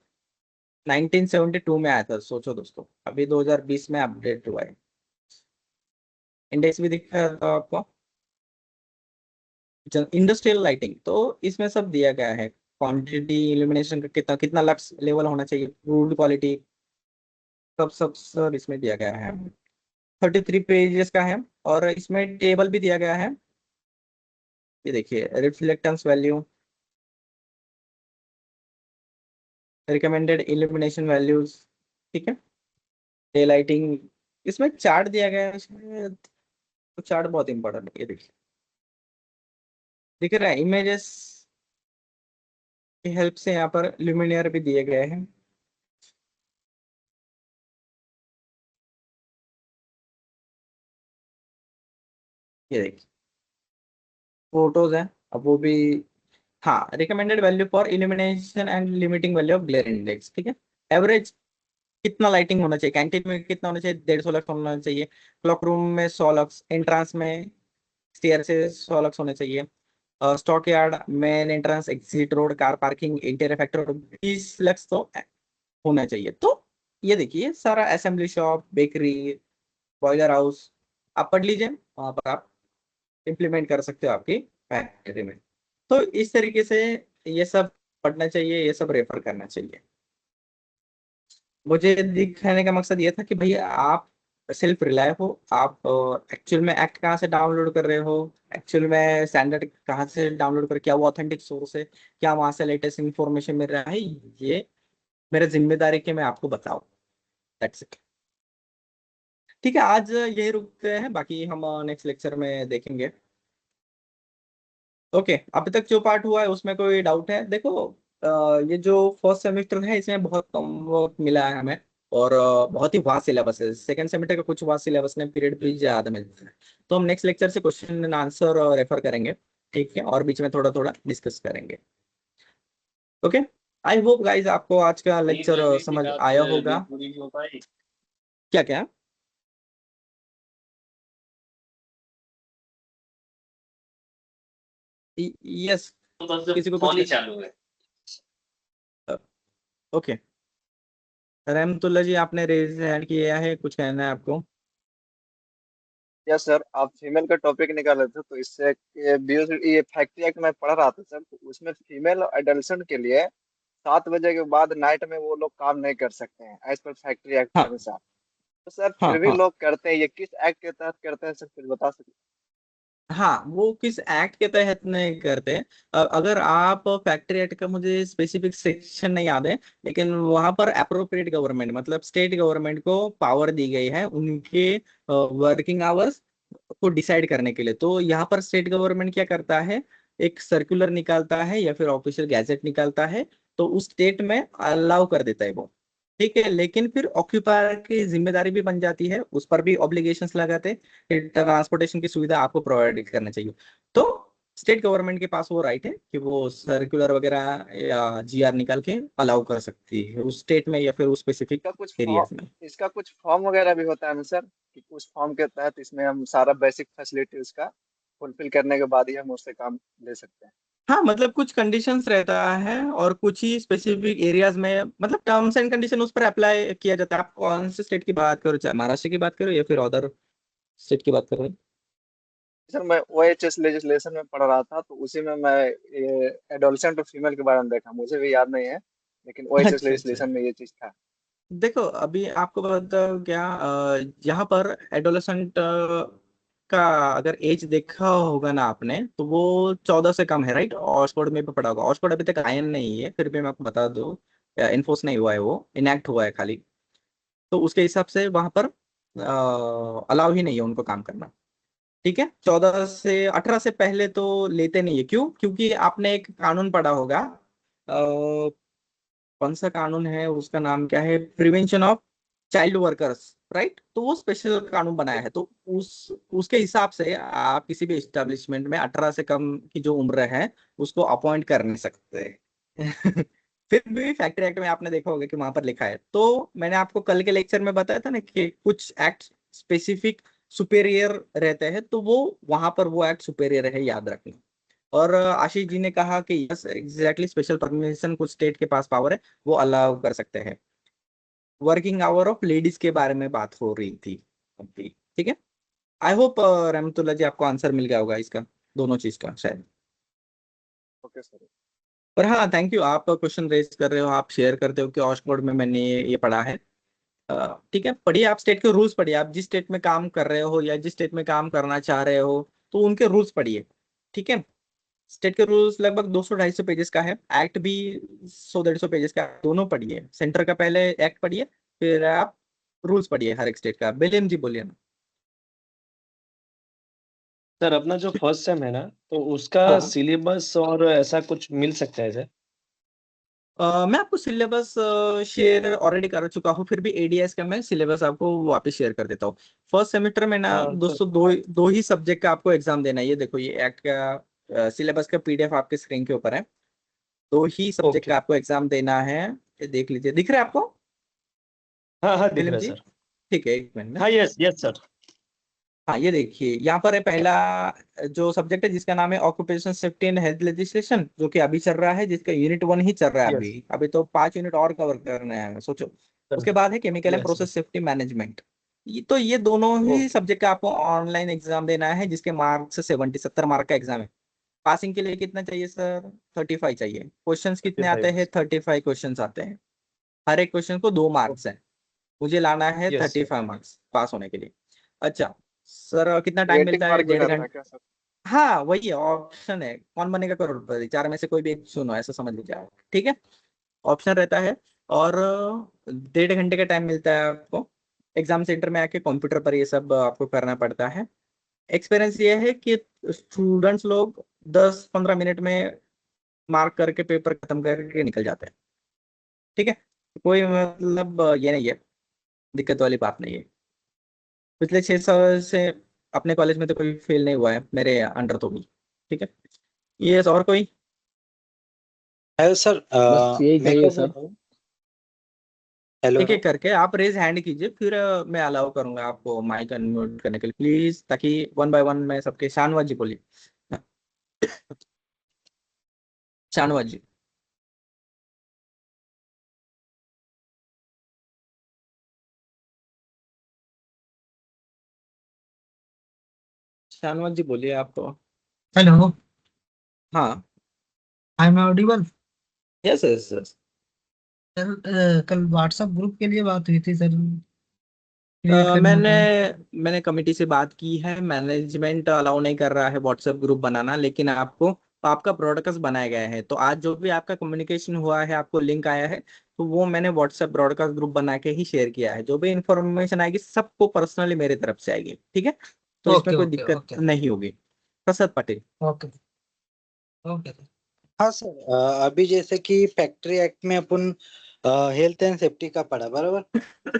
1972 में आया था, सोचो दोस्तों, अभी 2020 में अपडेट हुआ है। इंडेक्स भी दिख रहा था आपको, इंडस्ट्रियल लाइटिंग, तो इसमें सब दिया गया है, क्वांटिटी, इल्यूमिनेशन का कितना कितना लक्स लेवल होना चाहिए, गुड क्वालिटी, सब सब सब इसमें दिया गया है। 33 पेजेस का है, और इसमें टेबल भी दिया गया है। ये देखिए, reflectance value, recommended illumination values, ठीक है, डे लाइटिंग, इसमें चार्ट दिया गया है शायद, तो चार्ट बहुत इंपॉर्टेंट है। ये देखिए, दिख रहा है, इमेजेस की हेल्प से यहाँ पर ल्यूमिनियर भी दिए गए हैं। ये देखिए, फोटोज है, अब वो भी, हाँ, recommended value for illumination and limiting value of glare index, ठीक है। एवरेज कितना लाइटिंग होना चाहिए, कैंटीन में कितना होना चाहिए, 150 लक्स होना चाहिए, क्लॉक रूम में 100 लक्स, एंट्रांस में स्टेयर से 100 लक्स होने चाहिए, stock yard, main entrance, exit road, car parking, interior factor 20 lux तो होना चाहिए। तो ये देखिए, सारा assembly shop, bakery, boiler house, आप पढ़ लीजिए, वहां पर आप इम्प्लीमेंट कर सकते हो आपकी फैक्ट्री में। तो इस तरीके से ये सब पढ़ना चाहिए, ये सब रेफर करना चाहिए। मुझे दिखाने का मकसद ये था कि भैया आप सेल्फ रिलाय हो, आप एक्चुअल में एक्ट कहाँ से डाउनलोड कर रहे हो, एक्चुअल में स्टैंडर्ड कहाँ से डाउनलोड कर, क्या वो ऑथेंटिक सोर्स है, क्या वहां से लेटेस्ट इंफॉर्मेशन मिल रहा है, ये मेरा जिम्मेदारी कि मैं आपको बताऊं। That's it. ठीक है, आज यही रुकते हैं, बाकी हम नेक्स्ट लेक्चर में देखेंगे। ओके, अभी तक जो पार्ट हुआ है उसमें कोई डाउट है? देखो, ये जो फर्स्ट सेमेस्टर है इसमें बहुत कम वक्त मिला है हमें, और बहुत ही वास्ट सिलेबस है। सेकंड सेमेस्टर का कुछ वास्ट सिलेबस ने पीरियड भी ज्यादा मिलता है, तो हम नेक्स्ट लेक्चर से क्वेश्चन एंड आंसर रेफर करेंगे, ठीक है, और बीच में थोड़ा थोड़ा डिस्कस करेंगे। ओके, आई होप गाइज आपको आज का लेक्चर समझ आया होगा। क्या क्या? यस, किसी को फोन ही कुछ, चालू है। ओके, रहमतुल्ला जी आपने रेज हैंड किया है, कुछ कहना है आपको? यस सर, आप फीमेल का टॉपिक निकाले थे तो इससे ये फैक्ट्री एक्ट में पढ़ रहा था सर, तो उसमें फीमेल एडल्सन के लिए 7 बजे के बाद नाइट में वो लोग काम नहीं कर सकते हैं एज पर फैक्ट्री एक्ट के हाँ अनुसार। तो सर हाँ फिर भी हाँ लोग करते हैं, ये किस एक्ट के तहत करते हैं सर, फिर बता सकते हाँ, वो किस एक्ट के तहत नहीं करते? अगर आप फैक्ट्री एक्ट का, मुझे स्पेसिफिक सेक्शन नहीं याद है, लेकिन वहां पर अप्रोप्रिएट गवर्नमेंट, मतलब स्टेट गवर्नमेंट को पावर दी गई है उनके वर्किंग आवर्स को डिसाइड करने के लिए। तो यहाँ पर स्टेट गवर्नमेंट क्या करता है, एक सर्कुलर निकालता है या फिर ऑफिशियल गैजेट निकालता है, तो उस स्टेट में अलाउ कर देता है वो, ठीक है। लेकिन फिर ऑक्यूपायर की जिम्मेदारी भी बन जाती है, उस पर भी ऑब्लिगेशंस लगाते, ट्रांसपोर्टेशन की सुविधा आपको प्रोवाइड करना चाहिए। तो स्टेट गवर्नमेंट के पास वो राइट है कि वो सर्कुलर वगैरह या GR निकाल के अलाउ कर सकती है उस स्टेट में या फिर उस स्पेसिफिक इसका कुछ एरियाज में। इसका कुछ फॉर्म वगैरह भी होता है ना सर, कि उस फॉर्म के तहत इसमें हम सारा बेसिक फैसिलिटी उसका फुलफिल करने के बाद ही हम उससे काम ले सकते हैं? हाँ, मतलब कुछ कंडीशंस रहता है, और कुछ ही स्पेसिफिक एरियाज में, मतलब टर्म्स एंड कंडीशन उस पर अप्लाई किया जाता है। आप कौन से स्टेट की बात करो, चाहे महाराष्ट्र की बात करो या फिर अदर स्टेट की बात करो? सर मैं OHS लेजिस्लेशन में पढ़ रहा था, तो उसी में मैं ये एडोलसेंट और फीमेल के बारे में देखा, मुझे भी याद नहीं है, लेकिन OHS अच्छा अच्छा, लेजिस्लेशन में ये चीज था। देखो अभी आपको बताओ क्या, यहाँ पर एडोलेसेंट का अगर एज देखा होगा ना आपने, तो वो 14 से कम है, राइट? ऑक्सफोर्ड में भी पढ़ा होगा। ऑक्सफोर्ड अभी तक आयन नहीं है, फिर भी मैं आपको बता दूं, इन्फोर्स नहीं हुआ है, वो इनएक्ट हुआ है खाली। तो उसके हिसाब से वहां पर अलाउ ही नहीं है उनको काम करना। ठीक है, 14 से 18 से पहले तो लेते नहीं है। क्यों? क्योंकि आपने एक कानून पढ़ा होगा, कौन सा कानून है, उसका नाम क्या है, prevention of child workers, right? तो वो स्पेशल कानून बनाया है, तो उसके हिसाब से आप किसी भी एस्टेब्लिशमेंट में 18 से कम की जो उम्र है उसको अपॉइंट कर नहीं सकते। फिर भी फैक्ट्री एक्ट में आपने देखा होगा कि वहां पर लिखा है। तो मैंने आपको कल के लेक्चर में बताया था ना कि कुछ एक्ट स्पेसिफिक सुपेरियर रहते हैं, तो वो वहां पर वो एक्ट सुपेरियर है, याद रखना। और आशीष जी ने कहा कि यस एग्जैक्टली, स्पेशल परमिशन कुछ स्टेट के पास पावर है, वो अलाउ कर सकते हैं। वर्किंग आवर ऑफ लेडीज के बारे में बात हो रही थी अभी, ठीक है। आई होप रहमतुल्लाह जी आपको आंसर मिल गया होगा इसका, दोनों चीज का शायद। Okay sir. पर हाँ, थैंक यू, आप क्वेश्चन रेज कर रहे हो, आप शेयर करते हो कि ऑक्सफोर्ड में मैंने ये पढ़ा है। ठीक है, पढ़िए आप स्टेट के रूल्स पढ़िए, आप जिस स्टेट में काम कर रहे हो या जिस स्टेट में काम करना चाह रहे हो, तो उनके रूल्स पढ़िए। ठीक है, स्टेट के रूल्स लगभग 200-250 पेजेस का है, एक्ट भी 100-150 पेजेस का, दोनों पढ़िए। सेंटर का पहले एक्ट पढ़िए, फिर आप रूल्स पढ़िए हर एक स्टेट का। बेलियम जी बोलिए ना। सर अपना जो फर्स्ट सेम है ना, तो उसका हाँ। सिलेबस और ऐसा कुछ मिल सकता है सर? मैं आपको सिलेबस शेयर ऑलरेडी कर चुका हूँ, फिर भी एडीएस का मैं सिलेबस आपको वापस शेयर कर देता हूँ। फर्स्ट सेमेस्टर में ना हाँ सर। दोस्तों दो ही सब्जेक्ट का आपको एग्जाम देना है। ये देखो, ये एक्ट का सिलेबस का पीडीएफ आपके स्क्रीन के ऊपर है। दो ही सब्जेक्ट ओके। का आपको एग्जाम देना है, ये देख लीजिए, दिख रहा है आपको हाँ हाँ, दिख फिल्म रहा है जी? सर। ठीक है, एक मिनट में। हाँ, यस यस सर। हाँ, ये देखिए यहाँ पर है पहला जो सब्जेक्ट है, जिसका नाम है occupation safety and health legislation, जो कि अभी चल रहा है, जिसका यूनिट 1 ही चल रहा है। अभी यस अभी तो 5 यूनिट और कवर करने हैं, सोचो। सर। उसके बाद है chemical and yes sir. Process safety management. ये दोनों ही ओके। सब्जेक्ट का आपको ऑनलाइन एग्जाम देना है, जिसके मार्क्स 70 मार्क का एग्जाम है। पासिंग के लिए कितना चाहिए सर? 35 चाहिए। क्वेश्चंस कितने आते 35। हैं? 35 क्वेश्चंस आते हैं। हर एक क्वेश्चन को 2 मार्क्स है। मुझे लाना है यस सर। 35 मार्क्स पास होने के लिए। अच्छा सर, कितना टाइम क्रिएटिव मिलता है? मार्क भी डेढ़ रहता है घंटा। क्या सर? हाँ, वही ऑप्शन है, कौन बनेगा करोड़पति, 4 में से कोई भी एक चुनो, ऐसा समझ लीजिए आप। ठीक है, ऑप्शन रहता है। और 1.5 घंटे का टाइम मिलता है आपको। एग्जाम सेंटर में आके कंप्यूटर पर ये सब आपको करना पड़ता है। एक्सपीरियंस ये है कि स्टूडेंट्स लोग 10-15 मिनट में मार्क करके पेपर खत्म करके निकल जाते हैं। ठीक है, कोई मतलब ये नहीं है, दिक्कत वाली बात नहीं है। पिछले 6 साल से अपने कॉलेज में तो कोई फेल नहीं हुआ है मेरे अंडर तो भी। ठीक है, ये और कोई? हेलो सर, बस यही मैं चाहिए क्या सर। बोल रहा हूँ। हेलो। एक एक करके आप रेज हैंड कीजिए, फिर मैं अलाउ करूंगा आपको माइक अनम्यूट करने के लिए, प्लीज, ताकि 1 बाय 1 में सबके। शाहनवाज जी बोलिए। हाँ, शाहनवाज जी। शाहनवाज जी बोलिए आप तो। हेलो, हाँ। I am audible. Yes yes yes. Sir कल व्हाट्सएप ग्रुप के लिए बात हुई थी सर, क्रिएट करने मैंने के लिए। मैंने कमिटी से बात की है, मैनेजमेंट अलाउ नहीं कर रहा है व्हाट्सएप ग्रुप बनाना, लेकिन आपका ब्रॉडकास्ट बनाया गया है। तो आज जो भी आपका कम्युनिकेशन हुआ है, आपको लिंक आया है, तो वो मैंने व्हाट्सएप ब्रॉडकास्ट ग्रुप बना के ही शेयर किया है। जो भी इंफॉर्मेशन आएगी सबको पर्सनली मेरी तरफ से आएगी। ठीक है, तो इसमें ओके कोई ओके दिक्कत ओके नहीं होगी। Prasad Patel. Okay okay sir. हाँ सर, अभी जैसे कि फैक्ट्री एक्ट में अपन हेल्थ एंड सेफ्टी का पढ़ा बराबर।